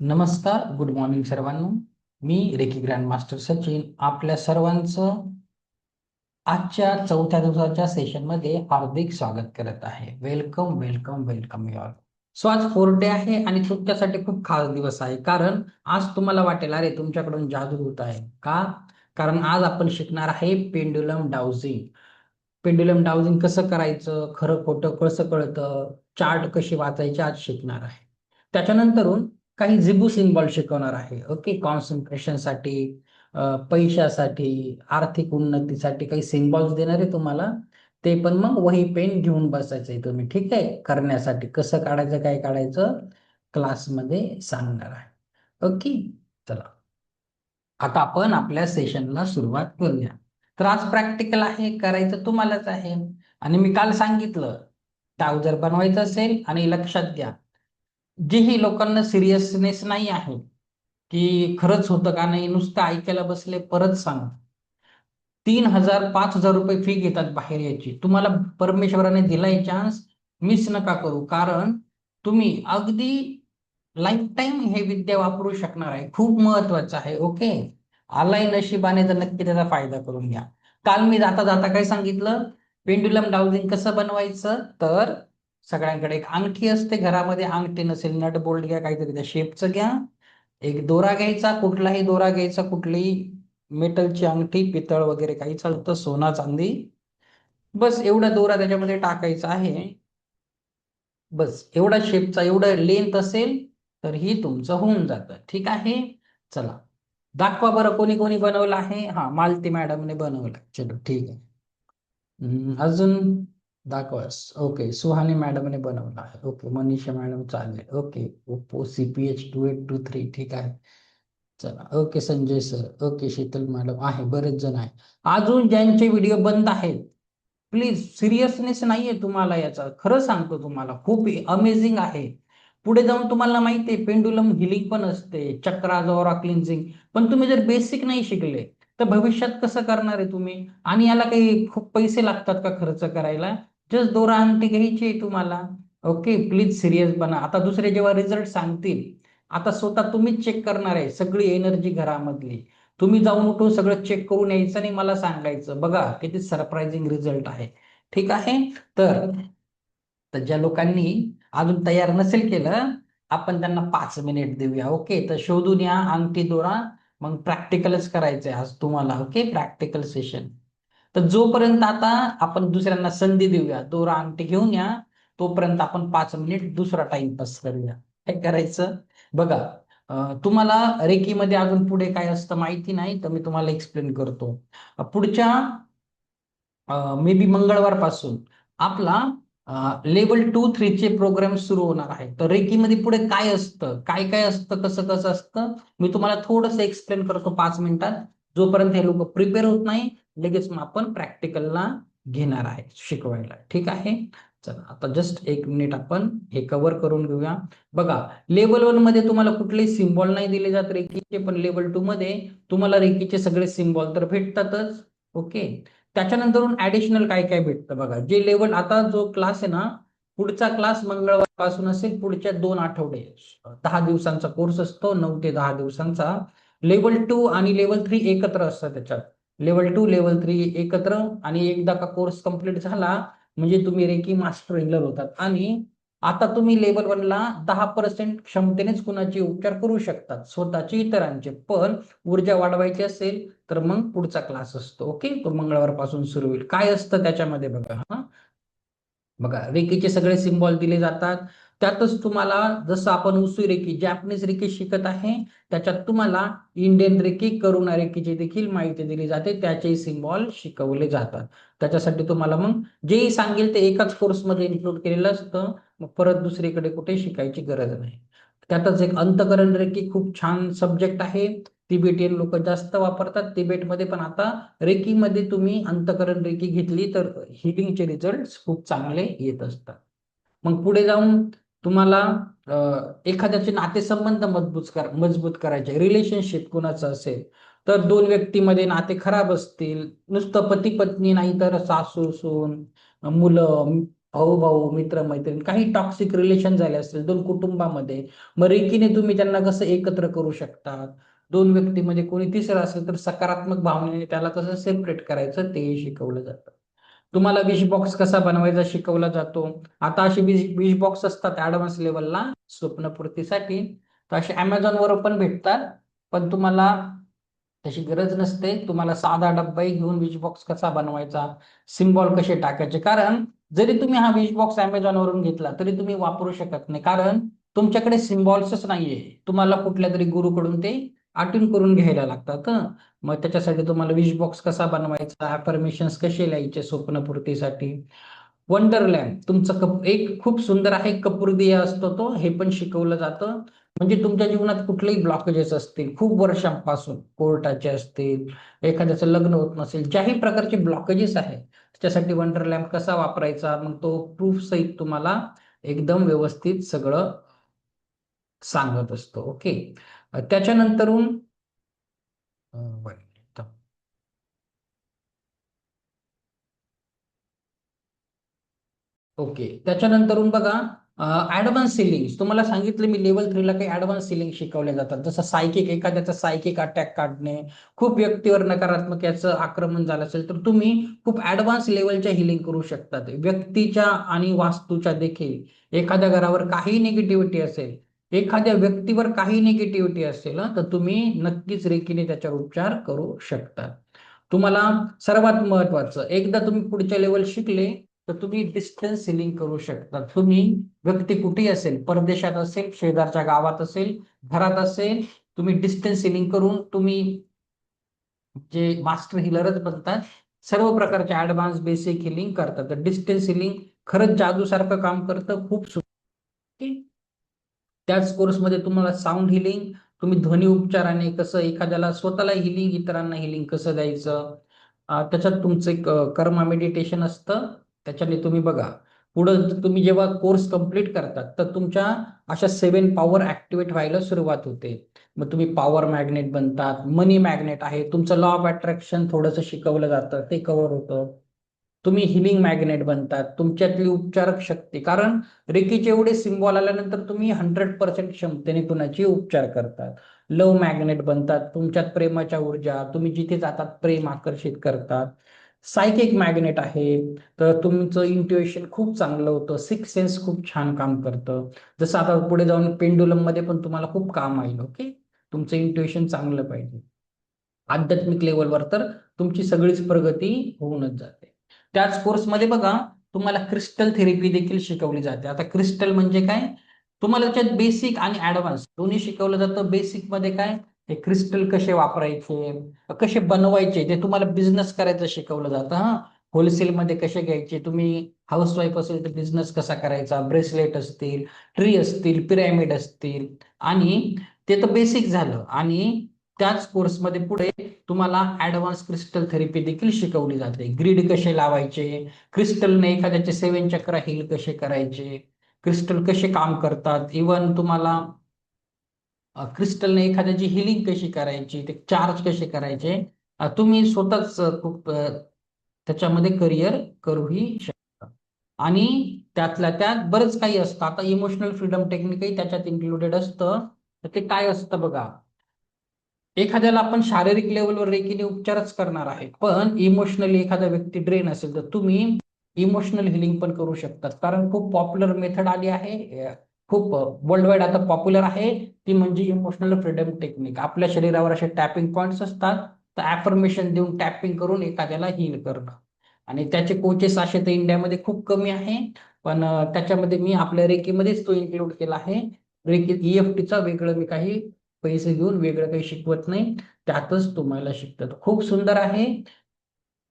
नमस्कार, good morning सर्वांनो. मी reiki grand master Sachin आपल्या सर्वांचं आजच्या चौथ्या दिवसाच्या सेशनमध्ये हार्दिक स्वागत करत आहे. Welcome welcome welcome you all. So आज 4th डे आहे आणि तुमच्यासाठी खूप खास दिवस आहे, कारण आज तुम्हाला वाटेल अरे तुमच्याकडून जादू होत आहे का. कारण आज आपण शिकणार आहे पेंडुलम डाउजिंग. पेंडुलम डाउजिंग कसं करायचं, खरं खोटं कसं कळतं, चार्ट कशी वाचायचे आज शिकणार आहे. त्याच्यानंतरून काही जिबू सिम्बॉल शिकवणार आहे. ओके, कॉन्सन्ट्रेशनसाठी, पैशासाठी, आर्थिक उन्नतीसाठी काही सिम्बॉल्स देणार आहे तुम्हाला. ते पण मग वही पेन घेऊन बसायचंय तुम्ही, ठीक आहे. करण्यासाठी कसं काढायचं काय काढायचं क्लासमध्ये सांगणार आहे. ओके, चला आता आपण आपल्या सेशनला सुरुवात करूया. तर आज प्रॅक्टिकल आहे, करायचं तुम्हालाच आहे. आणि मी काल सांगितलं, डाव जर बनवायचं असेल, आणि लक्षात घ्या, जेही लोकांना सिरियसनेस नाही आहे की खरंच होतं का नाही, नुसतं ऐकायला बसले, परत सांग. 3,000 5,000 रुपये फी घेतात बाहेर याची. तुम्हाला परमेश्वराने दिलाय चान्स, मिस नका करू. कारण तुम्ही अगदी लाईफ टाईम हे विद्या वापरू शकणार आहे. खूप महत्वाचं आहे. ओके, आलाय नशिबाने तर नक्की त्याचा फायदा करून घ्या. काल मी जाता जाता काय सांगितलं, पेंडुलम डाउजिंग कसं बनवायचं. तर सगळ्यांकडे एक अंगठी असते घरामध्ये, अंगठी नसेल नट बोल्ट घ्या, काहीतरी त्या शेपचं घ्या. एक दोरा घ्यायचा, कुठलाही दोरा घ्यायचा, कुठलीही मेटलची अंगठी, पितळ वगैरे काही चालतं, सोना चांदी. बस एवढा दोरा त्याच्यामध्ये टाकायचा आहे. बस एवढा शेपचा, एवढं लेंथ असेल तर ही तुमचं होऊन जातं. ठीक आहे, चला दाखवा बरं कोणी कोणी बनवलं आहे. हा, मालती मॅडमने बनवलं, चलो ठीक आहे. अजून दाखवास. ओके, सुहानी मॅडमने बनवलं आहे. ओके, मनीषा मॅडम चालेल. ओके, ओप्पो CPH2823, ठीक आहे. चला, okay Sanjay sir, okay Sheetal madam आहे, बरेच जण आहे. अजून ज्यांचे व्हिडिओ बंद आहेत, प्लीज, सिरियसनेस नाहीये तुम्हाला याचा, खरं सांगतो तुम्हाला, खूप अमेझिंग आहे. पुढे जाऊन तुम्हाला माहितीये पेंडुलम हिलिंग पण असते, चक्रा जोरा क्लिन्झिंग. पण तुम्ही जर बेसिक नाही शिकले तर भविष्यात कसं करणार आहे तुम्ही. आणि याला काही खूप पैसे लागतात का खर्च करायला. जस्ट दोरा अंगठी घ्यायची आहे तुम्हाला. ओके, प्लीज सिरियस बना. आता दुसरे जेव्हा रिझल्ट सांगतील, आता स्वतः तुम्हीच चेक करणार आहे सगळी एनर्जी घरामधली. तुम्ही जाऊन उठून सगळं चेक करून यायचं आणि मला सांगायचं, बघा किती सरप्राइझिंग रिझल्ट आहे. ठीक आहे, तर तर ज्या लोकांनी अजून तयार नसेल केलं, आपण त्यांना 5 मिनिट देऊया. ओके, तर शोधून या अंगठी दोरा. मग प्रॅक्टिकलच करायचंय आज तुम्हाला. Okay, practical session. तर जोपर्यंत आता आपण दुसऱ्यांना संधी देऊया, दोरा अंगठी घेऊन या, तोपर्यंत आपण 5 मिनिट दुसरा टाइमपास करूया. काय करायचं बघा. तुम्हाला रेकीमध्ये अजून पुढे काय असतं माहिती नाही, तर मी तुम्हाला एक्सप्लेन करतो. पुढच्या मे बी मंगळवारपासून आपला लेवल 2-3 चे प्रोग्राम सुरू होणार आहे. तर रेकीमध्ये पुढे काय असतं, काय काय असतं, कसं कसं असतं, मी तुम्हाला थोडंसं एक्सप्लेन करतो 5 मिनिटात. जोपर्यंत हे लोक प्रिपेअर होत नाही, लगेच मग आपण प्रॅक्टिकलला घेणार आहे शिकवायला. ठीक आहे, चला आता जस्ट 1 मिनिट आपण हे कव्हर करून घेऊया. बघा, लेवल 1 मध्ये तुम्हाला कुठलेही सिम्बॉल नाही दिले जात रेकीचे, पण लेवल 2 मध्ये तुम्हाला रेकीचे सगळे सिम्बॉल तर भेटतातच. ओके, त्याच्यानंतर ऍडिशनल काय काय भेटतं बघा. जे लेवल, आता जो क्लास आहे ना, पुढचा क्लास मंगळवार पासून असेल, पुढच्या 2 आठवडे, 10 दिवसांचा कोर्स असतो, 9 ते 10 दिवसांचा. लेवल 2 आणि लेवल 3 एकत्र असतात त्याच्यात. लेवल 2 लेवल 3 एकत्र. आणि एकदा का कोर्स कम्प्लीट झाला म्हणजे तुम्ही रेकी मास्टर हीलर होतात. आणि आता तुम्ही लेवल 1 ला 10% क्षमतेनेच कुणाचे उपचार करू शकतात, स्वतःचे इतरांचे. पण ऊर्जा वाढवायची असेल तर मग पुढचा क्लास असतो. ओके, तो मंगळवारपासून सुरू होईल. काय असतं त्याच्यामध्ये बघा. हा, बघा रेकीचे सगळे सिम्बॉल दिले जातात. त्यातच तुम्हाला, जसं आपण उसुई रेकी, जॅपनीज रेकी शिकत आहे, त्याच्यात तुम्हाला इंडियन रेकी, करुणा रेकीची देखील माहिती दिली जाते, त्याचे सिम्बॉल शिकवले जातात. त्याच्यासाठी तुम्हाला मग जे सांगेल ते एकाच कोर्समध्ये इन्क्लूड केलेलं असतं, मग परत दुसरीकडे कुठे शिकायची गरज नाही. त्यातच एक अंतकरण रेकी खूप छान सब्जेक्ट आहे. तिबेटियन लोक जास्त वापरतात तिबेटमध्ये. पण आता रेकीमध्ये तुम्ही अंतकरण रेकी घेतली तर हिलिंगचे रिझल्ट खूप चांगले येत असतात. मग पुढे जाऊन तुम्हाला एखाद्याचे नातेसंबंध मजबूत करायचे, रिलेशनशिप कुणाचं असेल तर 2 व्यक्तीमध्ये नाते खराब असतील, नुसतं पती पत्नी नाही तर सासू सून, मुलं, भाऊ भाऊ मित्र मैत्रीण काही टॉक्सिक रिलेशन झाले असतील दोन कुटुंबामध्ये, मग रेकीने तुम्ही त्यांना कसं एकत्र करू शकता. दोन व्यक्तीमध्ये कोणी तिसरं असेल तर सकारात्मक भावनेने त्याला कसं सेपरेट करायचं ते शिकवलं जातं. तुम्हाला विश बॉक्स कसा बनवायचा शिकवला जातो. आता असे विश बॉक्स असतात ऍडव्हान्स लेवलला स्वप्नपूर्तीसाठी, तर असे Amazon वर पण भेटतात. पण तुम्हाला तशी गरज नसते. तुम्हाला साधा डब्बाही घेऊन विश बॉक्स कसा बनवायचा, सिम्बॉल कसे टाकायचे. कारण जरी तुम्ही हा विश बॉक्स Amazon वरून घेतला तरी तुम्ही वापरू शकत नाही, कारण तुमच्याकडे सिम्बॉल्सच नाहीये. तुम्हाला कुठल्या तरी गुरुकडून ते आठवण करून घ्यायला लागतात हं. मग त्याच्यासाठी तुम्हाला विश बॉक्स कसा बनवायचा, अफर्मेशन्स कसे लिहायचे स्वप्नपूर्तीसाठी. वंडरलँड तुमचं एक खूप सुंदर आहे कपूर दिया असतो तो, हे पण शिकवलं जातं. म्हणजे तुमच्या जीवनात कुठलेही ब्लॉकेजेस असतील खूप वर्षांपासून, कोर्टाचे असतील, एखाद्याचं लग्न होत नसेल, ज्याही प्रकारचे ब्लॉकेजेस आहेत त्याच्यासाठी वंडर लॅम्प कसा वापरायचा, मग तो प्रूफ सहित तुम्हाला एकदम व्यवस्थित सगळं सांगत असतो. ओके. त्याच्यानंतरून बरं. ओके. त्याच्यानंतरून बघा, ऍडव्हान्स सिलिंग तुम्हाला सांगितलं मी, लेवल 3 ला काही ऍडव्हान्स सिलिंग शिकवल्या जातात. जसं सायकिक, एखाद्याचा सायकिक अटॅक काढणे, खूप व्यक्तीवर नकारात्मक याचं आक्रमण झालं असेल तर तुम्ही खूप ऍडव्हान्स लेवलच्या हिलिंग करू शकतात. व्यक्तीच्या आणि वास्तूच्या देखील, एखाद्या घरावर काही निगेटिव्हिटी असेल, एखाद्या व्यक्तीवर काही निगेटिव्हिटी असेल तर तुम्ही नक्कीच रेकीने त्याच्यावर उपचार करू शकता. तुम्हाला सर्वात महत्वाचं, एकदा तुम्ही पुढच्या लेवल शिकले तर तुम्ही डिस्टन्स सिलिंग करू शकता. तुम्ही व्यक्ती कुठेही असेल, परदेशात असेल, शेजारच्या गावात असेल, घरात असेल, तुम्ही डिस्टन्स सिलिंग करून तुम्ही जे मास्टर हिलरच बनतात. सर्व प्रकारचे ऍडव्हान्स बेसिक हिलिंग करतात. तर डिस्टन्स हिलिंग खरंच जादूसारखं काम करतं. खूप त्याच कोर्समध्ये तुम्हाला साऊंड हिलिंग, तुम्ही ध्वनी उपचाराने कसं एखाद्याला स्वतःला हिलिंग, इतरांना हिलिंग कसं द्यायचं, त्याच्यात तुमचं एक कर्मा मेडिटेशन असतं. त्याच्याने तुम्ही बघा, पुढं तुम्ही जेव्हा कोर्स कम्प्लीट करतात तर तुमच्या अशा 7 पॉवर ऍक्टिव्हेट व्हायला सुरुवात होते. मग तुम्ही पॉवर मॅग्नेट बनतात, मनी मॅग्नेट आहे, तुमचं लॉ ऑफ अट्रॅक्शन थोडंसं शिकवलं जातं, ते कव्हर होतं. तुम्ही हिलिंग मॅग्नेट बनतात, तुमच्यातली उपचारक शक्ती, कारण रेकीचे एवढे सिम्बॉल आल्यानंतर तुम्ही 100% क्षमतेने कुणाची उपचार करतात. लव मॅग्नेट बनतात, तुमच्यात प्रेमाच्या ऊर्जा, तुम्ही जिथे जातात प्रेम आकर्षित करतात. सायकिक मॅग्नेट आहे, तर तुमचं इंट्युएशन खूप चांगलं होतं, सिक्स सेन्स खूप छान काम करतं. जसं आता पुढे जाऊन पेंडुलम मध्ये पण तुम्हाला खूप काम येईल. ओके. तुमचं इंट्युएशन चांगलं पाहिजे. आध्यात्मिक लेवलवर तर तुमची सगळीच प्रगती होऊनच जाते. त्याच कोर्समध्ये बघा, तुम्हाला क्रिस्टल थेरपी देखील शिकवली जाते. आता क्रिस्टल म्हणजे काय, तुम्हाला त्याच्यात बेसिक आणि ऍडव्हान्स दोन्ही शिकवलं जातं. बेसिक मध्ये काय, हे क्रिस्टल कसे वापरायचे, कसे बनवायचे, ते तुम्हाला बिझनेस करायचं शिकवलं जातं. हा, होलसेलमध्ये कसे घ्यायचे, तुम्ही हाऊसवाईफ असेल तर बिझनेस कसा करायचा, ब्रेसलेट असतील, ट्री असतील, पिरॅमिड असतील, आणि ते तर बेसिक झालं. आणि त्याच कोर्समध्ये पुढे तुम्हाला ऍडव्हान्स क्रिस्टल थेरपी देखील शिकवली जाते. ग्रीड कसे लावायचे, क्रिस्टलने एखाद्याचे 7 चक्र हील कसे करायचे, क्रिस्टल कसे काम करतात, इवन तुम्हाला क्रिस्टलने एखाद्याची हिलिंग कशी करायची, ते चार्ज कसे करायचे, तुम्ही स्वतःच खूप त्याच्यामध्ये करिअर करूही शकता. आणि त्यातल्या त्यात बरंच काही असतं. आता इमोशनल फ्रीडम टेक्निकही त्याच्यात इन्क्लुडेड असतं. तर ते काय असतं बघा, एखाद्याला आपण शारीरिक लेवलवर रेकीने उपचारच करणार आहे, पण इमोशनली एखादा व्यक्ती ड्रेन असेल तर तुम्ही इमोशनल हिलिंग पण करू शकतात. कारण खूप पॉप्युलर मेथड आली आहे, खूप वर्ल्ड वाईड आता पॉप्युलर आहे, ती म्हणजे इमोशनल फ्रीडम टेक्निक. आपल्या शरीरावर असे टॅपिंग पॉइंट्स असतात, तर ऍफर्मेशन देऊन टॅपिंग करून एखाद्याला हील करणं. आणि त्याचे कोचेस असे तर इंडियामध्ये खूप कमी आहे, पण त्याच्यामध्ये मी आपल्या रेकीमध्येच तो इन्क्लूड केला आहे. रेकी ईएफटीचा वेगळं मी काही पैसे घेऊन वेगळं काही शिकवत नाही, त्यातच तुम्हाला शिकतात. खूप सुंदर आहे.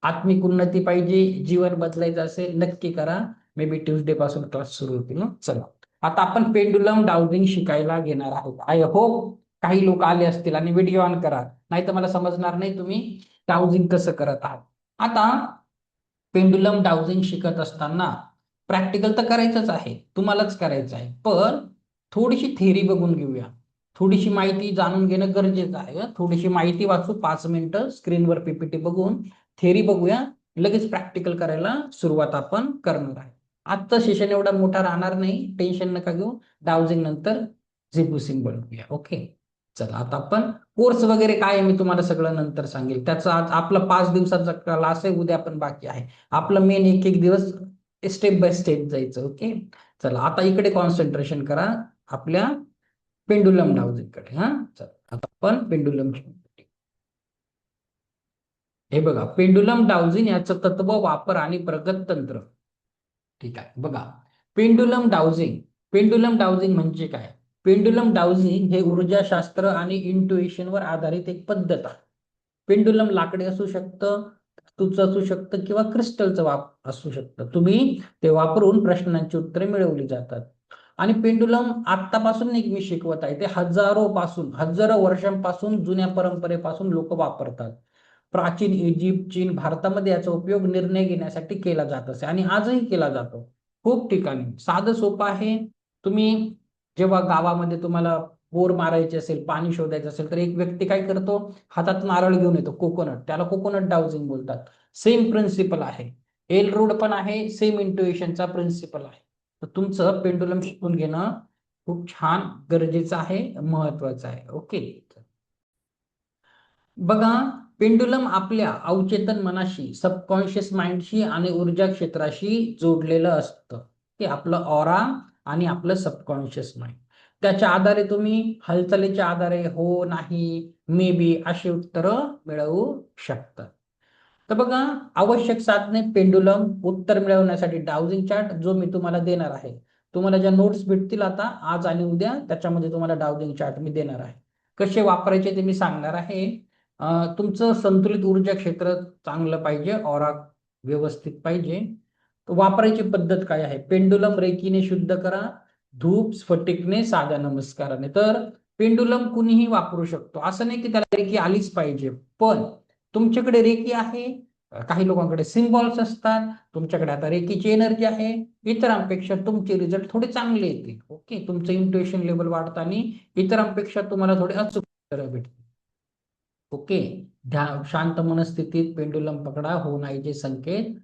आत्मिक उन्नती पाहिजे, जीवन बदलायचं असेल, नक्की करा. मे बी ट्युसडे पासून क्लास सुरू होतील ना. चला, आता आपण पेंडुलम डाउजिंग शिकायला घेणार आहोत. आय होप काही लोक आले असतील, आणि व्हिडिओ ऑन करा, नाही तर मला समजणार नाही तुम्ही डाउजिंग कसं करत आहात. आता पेंडुलम डाउजिंग शिकत असताना प्रॅक्टिकल तर करायचंच आहे, तुम्हालाच करायचं आहे, पण थोडीशी थेरी बघून घेऊया. थोडीशी माहिती जाणून घेणं गरजेचं आहे. थोडीशी माहिती वाचू, 5 मिनिटं स्क्रीनवर पीपीटी बघून थेरी बघूया, लगेच प्रॅक्टिकल करायला सुरुवात आपण करणार आहे. आजचं सेशन एवढा मोठा राहणार नाही, टेन्शन नका घेऊ. डाउजिंग नंतर झिपू सिम्बॉल बघूया. ओके, चला आता आपण कोर्स वगैरे काय आहे मी तुम्हाला सगळं नंतर सांगेल. त्याचा आज आपला 5 दिवसाचा क्लास आहे, उद्या पण बाकी आहे. आपलं मेन एक एक दिवस स्टेप बाय स्टेप जायचं. ओके, चला आता इकडे कॉन्सन्ट्रेशन करा आपल्या पेंडुलम डाउजिंग कडे. हा, चला आता आपण पेंडुलम, हे बघा पेंडुलम डाउजिंग याचं तत्व, वापर आणि प्रगत तंत्र. ठीक आहे, बघा पेंडुलम डाउजिंग. पेंडुलम डाउजिंग म्हणजे काय? पेंडुलम डाउजिंग हे ऊर्जाशास्त्र आणि इंट्युएशन वर आधारित एक पद्धत आहे. पेंडुलम लाकडी असू शकतं, धातूचं असू शकतं किंवा क्रिस्टलचं असू शकतं. तुम्ही ते वापरून प्रश्नांची उत्तरे मिळवली जातात. आणि पेंडुलम आतापासून एक मी शिकवत आहे, ते हजारो वर्षांपासून जुन्या परंपरेपासून लोक वापरतात. प्राचीन इजिप्त, चीन, भारतामध्ये याचा उपयोग निर्णय घेण्यासाठी केला जात असे आणि आजही केला जातो खूप ठिकाणी. साधं सोपं आहे. तुम्ही जेव्हा गावामध्ये तुम्हाला बोर मारायचे असेल, पाणी शोधायचं असेल, तर एक व्यक्ती काय करतो, हातात नारळ घेऊन येतो, कोकोनट, त्याला कोकोनट डाउजिंग बोलतात. सेम प्रिन्सिपल आहे, एल रूड पण आहे, सेम इंट्युएशनचा प्रिन्सिपल आहे. तर तुमचं पेंडुलम शिकून घेणं खूप छान गरजेचं आहे, महत्वाचं आहे. ओके, बघा पेंडुलम आपल्या अवचेतन मनाशी, सबकॉन्शियस माइंडशी आणि ऊर्जा क्षेत्राशी जोडलेलं असतं. ते आपलं ऑरा आणि आपलं सबकॉन्शियस माइंड. त्याच्या आधारे तुम्ही हालचालीच्या आधारे हो, नाही, मे बी अशी उत्तरं मिळवू शकता. तर बघा, आवश्यक साधने पेंडुलम, उत्तर मिळवण्यासाठी डाउजिंग चार्ट जो मी तुम्हाला देणार आहे. तुम्हाला ज्या नोट्स भेटतील आता आज आणि उद्या, त्याच्यामध्ये तुम्हाला डाउजिंग चार्ट मी देणार आहे. कसे वापरायचे ते मी सांगणार आहे. तुमचं संतुलित ऊर्जा क्षेत्र चांगलं पाहिजे, ऑरा व्यवस्थित पाहिजे. तर वापरायची पद्धत काय आहे? पेंडुलम रेकीने शुद्ध करा, धूप, स्फटिकने, साध्या नमस्काराने. तर पेंडुलम कुणीही वापरू शकतो, असं नाही की त्याला रेकी आलीच पाहिजे. पण तुमच्याकडे रेकी आहे, काही लोकांकडे सिम्बॉल्स असतात, तुमच्याकडे आता रेकीची एनर्जी आहे, इतरांपेक्षा तुमचे रिझल्ट थोडे चांगले येतील. ओके, तुमचं इंट्युएशन लेवल वाढतं आणि इतरांपेक्षा तुम्हाला थोडे अचूक उत्तरं भेटतील. ओके, शांत मनस्थितीत पेंडुलम पकडा, हो नाहीचे संकेत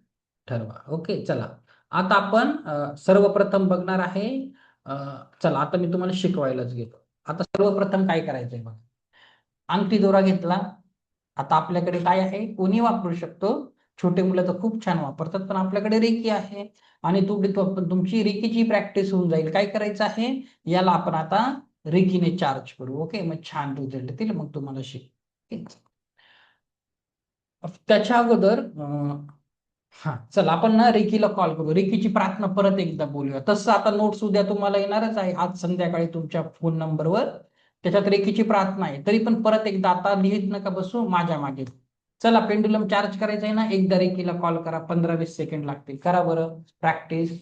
ठरवा. ओके, चला आता आपण सर्वप्रथम बघणार आहे. चला आता मी तुम्हाला शिकवायलाच घेतो. आता सर्वप्रथम काय करायचंय बघा, अंगठी दोरा घेतला. आता आपल्याकडे काय आहे, कोणी वापरू शकतो, छोटे मुलं तर खूप छान वापरतात, पण आपल्याकडे रेकी आहे आणि तुमची रेकीची प्रॅक्टिस होऊन जाईल. काय करायचं आहे, याला आपण आता रेकीने चार्ज करू. ओके, मग छान रिझल्ट येतील, मग तुम्हाला शिक. त्याच्या अगोदर हा, चला आपण ना रेकीला कॉल करू, रेकीची प्रार्थना परत एकदा बोलूया. तसं आता नोट्स उद्या तुम्हाला येणारच आहे, आज संध्याकाळी तुमच्या फोन नंबरवर. त्याच्यात रेकीची प्रार्थना आहे, तरी पण परत एकदा आता लिहित नका बसू, माझ्या मागे. चला पेंडुलम चार्ज करायचा आहे ना, एकदा रेकीला कॉल करा, 15-20 सेकंड लागतील. करा बरं प्रॅक्टिस.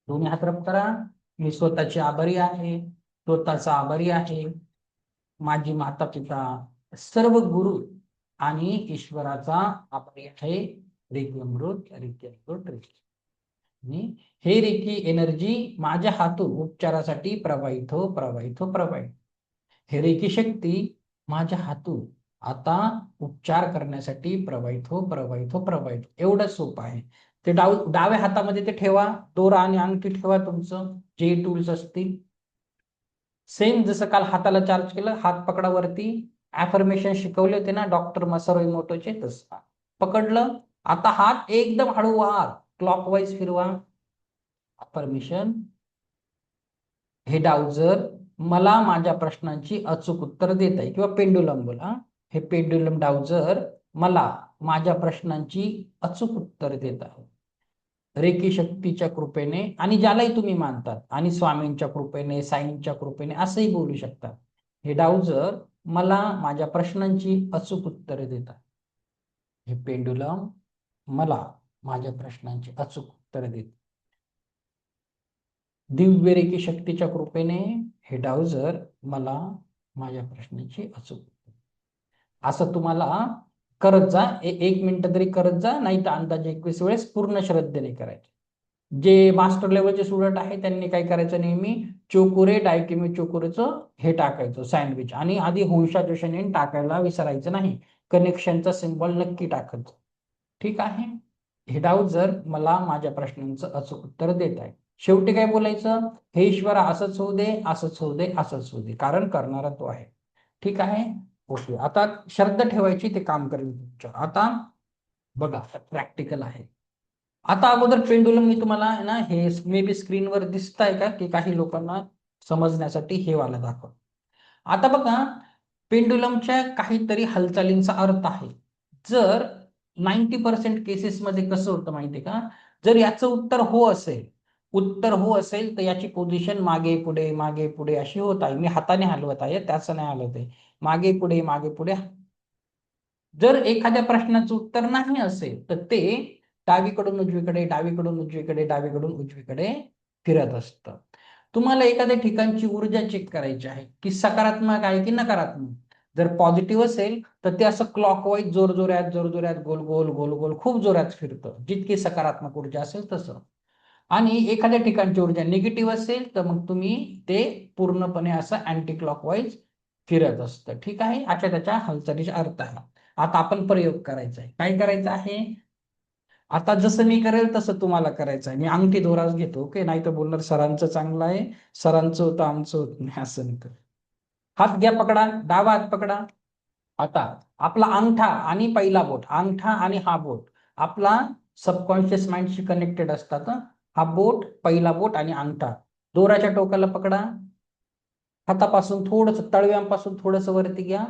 दोन्ही हात रब करा. मी स्वतःची आभारी आहे, स्वतःचा आभारी आहे, माझी माता पिता, सर्व गुरु आणि ईश्वराचा आभारी आहे. रेकी अमृत, रेकी अमृत, रेकी. आणि हे रेकी एनर्जी माझ्या हातून उपचारासाठी प्रवाहित हो, प्रवाहित हो, प्रवाहित. हे रेकी शक्ती माझ्या हातून आता उपचार करण्यासाठी प्रवाहित हो, प्रवाहित हो, प्रवाहित. एवढं सोपं आहे. ते डाव्या हातामध्ये ते ठेवा, दोरा आणि अंगठी ठेवा, तुमचं जे टूल्स असतील. सेम जसं काल हाताला चार्ज केलं, हात पकडा वरती. ऍफर्मेशन शिकवले होते ना डॉक्टर मसारो इमोटोचे, तसं पकडलं. आता हात एकदम हळूवार क्लॉकवाईज फिरवा. ऍफर्मेशन, हे डाउजर मला माझ्या प्रश्नांची अचूक उत्तर देत आहे, किंवा पेंडुलम बोला, हे पेंडुलम डाउजर मला माझ्या प्रश्नांची अचूक उत्तर देत आहे रेकी शक्तीच्या कृपेने. आणि ज्यालाही तुम्ही मानतात, आणि स्वामींच्या कृपेने, साईंच्या कृपेने असंही बोलू शकतात. हे डाउजर मला माझ्या प्रश्नांची अचूक उत्तरे देतात. हे पेंडुलम मला माझ्या प्रश्नांची अचूक उत्तरे देत. दिव्य रेकी शक्तीच्या कृपेने हे डाउजर मला माझ्या प्रश्नाची अचूक, असं तुम्हाला करत जा. 1 मिनिट तरी करत जा, नाही तर अंदाजे 21 वेळेस पूर्ण श्रद्धेने करायचे. जे मास्टर लेवलचे स्टुडंट आहे त्यांनी काय करायचं, नेहमी चोकुरे डायकेमी चोकुरेचं हे टाकायचं सँडविच, आणि आधी टाकायला विसरायचं नाही. कनेक्शनचा सिम्बॉल नक्की टाकायचं. ठीक आहे. हे डाऊट जर मला माझ्या प्रश्नांचं अचूक उत्तर देत आहे. शेवटी काय बोलायचं, हे ईश्वरा असंच होऊ दे, असंच होऊ दे, असंच होऊ दे, कारण करणारा तो आहे. ठीक आहे. ओके, आता श्रद्धा ठेवायची, ते काम करेल तुमच्या. आता बघा, प्रॅक्टिकल आहे. आता अगोदर पेंडुलम मी तुम्हाला आहे ना, हे मे बी स्क्रीनवर दिसत आहे का, की काही लोकांना समजण्यासाठी हे वाला दाखव. आता बघा, पेंडुलमच्या काहीतरी हालचालींचा अर्थ आहे. जर 90% केसेसमध्ये कसं होतं माहितीये का, जर याचं उत्तर हो असेल तर याची पोझिशन मागे पुढे अशी होत आहे. मी हाताने हलवत आहे, त्याचं नाही हलवत आहे. मागे पुढे. जर एखाद्या प्रश्नाचं उत्तर नाही असेल तर ते डावीकडून उजवीकडे, डावीकडून उजवीकडे, डावीकडून उजवीकडे फिरत असतं. तुम्हाला एखाद्या ठिकाणची ऊर्जा चेक करायची आहे, की सकारात्मक आहे की नकारात्मक. जर पॉझिटिव्ह असेल तर ते असं क्लॉकवाईज जोरजोरात गोल गोल गोल गोल खूप जोरात फिरतं, जितकी सकारात्मक ऊर्जा असेल तसं. आणि एखाद्या ठिकाणची ऊर्जा निगेटिव्ह असेल तर मग तुम्ही ते पूर्णपणे असं अँटी क्लॉकवाईज फिरत असतं. ठीक आहे, अशा त्याच्या हालचालीचा अर्थ आहे. आता आपण प्रयोग करायचा आहे. काय करायचं आहे, आता जसं मी करेल तसं तुम्हाला करायचं आहे. मी अंगठी दोराच घेतो, ओके. नाही तर बोलणार सरांचं चांगलं आहे, सरांचं होतं आमचं होत नाही, असं नाही. हात घ्या, पकडा, डावा हात पकडा. आता आपला अंगठा आणि पहिला बोट, अंगठा आणि हा बोट आपला सबकॉन्शियस माइंडशी कनेक्टेड असतात, हं. हा बोट, पहिला बोट आणि अंगठा दोराच्या टोकाला पकडा. हातापासून थोडस, तळव्यांपासून थोडस वरती घ्या.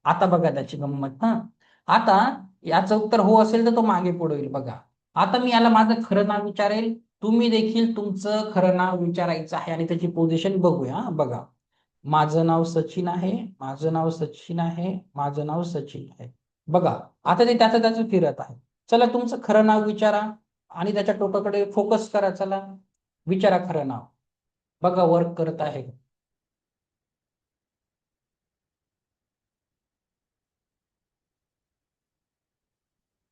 आता बघा त्याची गंमत, हा. आता याचं उत्तर हो असेल तर तो मागे पुढे होईल. बघा, आता मी याला माझं खरं नाव विचारेल, तुम्ही देखील तुमचं खरं नाव विचारायचं आहे आणि त्याची पोझिशन बघूया. बघा, माझं नाव सचिन आहे, माझं नाव सचिन आहे, माझं नाव सचिन आहे. बघा, आता ते त्याचं त्याचं फिरत आहे. चला, तुमचं खरं नाव विचारा आणि त्याच्या टोकाकडे फोकस करा. चला, विचारा खरं नाव. बघा, वर्क करत आहे.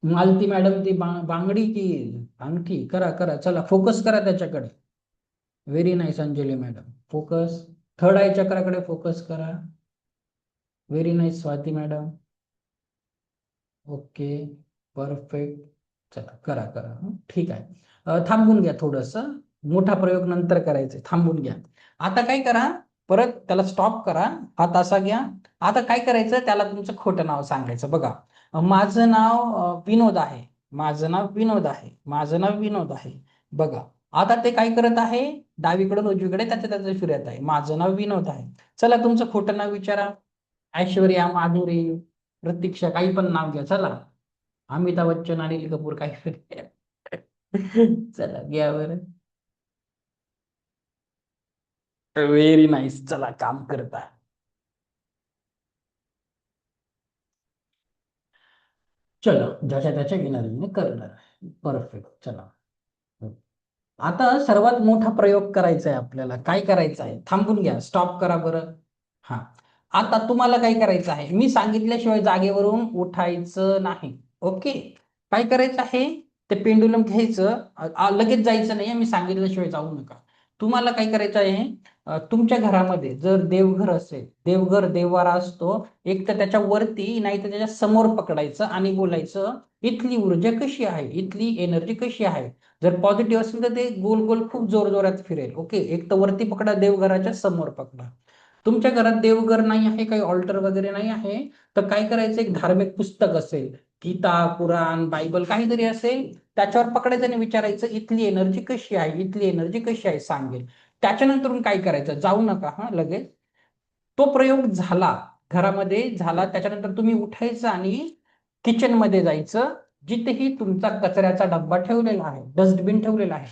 मालती मॅडम, ती बांगडी की अंगठी, करा करा, चला फोकस करा त्याच्याकडे. Very nice Anjali madam, focus. Third eye चक्राकडे फोकस करा. Very nice Swati madam. Okay, perfect. चला, करा करा, हं. ठीक आहे. थांबून घ्या थोडस, मोठा प्रयोग नंतर करायचंय, थांबून घ्या. आता काय करा, परत त्याला स्टॉप करा, हात असा घ्या. आता काय करायचं, त्याला तुमचं खोटं नाव सांगायचं. बघा, माझं नाव विनोद आहे, माझं नाव विनोद आहे, माझं नाव विनोद आहे. बघा, आता ते काय करत आहे, डावीकडून उजवीकडे त्याचं त्याचं फिरत आहे. माझं नाव विनोद आहे. चला, तुमचं खोटं नाव विचारा. ऐश्वर्या, माधुरी, प्रतीक्षा, काही पण नाव घ्या. चला, अमिताभ बच्चन, अनिल कपूर, काही पण. चला, घ्या बरं. व्हेरी नाईस, चला, काम करता. चलो, ज्याच्या त्याच्या विनोदीने करणार. परफेक्ट, चला. आता सर्वात मोठा प्रयोग करायचा आहे आपल्याला. काय करायचं आहे, थांबून घ्या, स्टॉप करा बरं. हा, आता तुम्हाला काय करायचं आहे, मी सांगितल्याशिवाय जागेवरून उठायचं नाही. ओके, काय करायचं आहे, ते पेंडुलम घ्यायचं, लगेच जायचं नाही, मी सांगितल्याशिवाय जाऊ नका. तुम्हाला काय करायचं आहे, तुमच्या घरामध्ये जर देवघर असेल, देवघर देववारा असतो, एक तर त्याच्या वरती नाही तर त्याच्या समोर पकडायचं आणि बोलायचं, इथली ऊर्जा कशी आहे, इथली एनर्जी कशी आहे. जर पॉझिटिव्ह असेल तर ते गोल गोल खूप जोर जोरात फिरेल. ओके, एक तर वरती पकडा, देवघराच्या समोर पकडा. तुमच्या घरात देवघर नाही आहे, काही ऑल्टर वगैरे नाही आहे, तर काय करायचं, एक धार्मिक पुस्तक असेल, गीता, कुराण, बायबल काहीतरी असेल, त्याच्यावर पकडायचं आणि विचारायचं, इथली एनर्जी कशी आहे, इथली एनर्जी कशी आहे, सांगेल. त्याच्यानंतर काय करायचं, जाऊ नका हा लगेच. तो प्रयोग झाला, घरामध्ये झाला, त्याच्यानंतर तुम्ही उठायचं आणि किचन मध्ये जायचं, जिथेही तुमचा कचऱ्याचा डब्बा ठेवलेला आहे, डस्टबिन ठेवलेला आहे,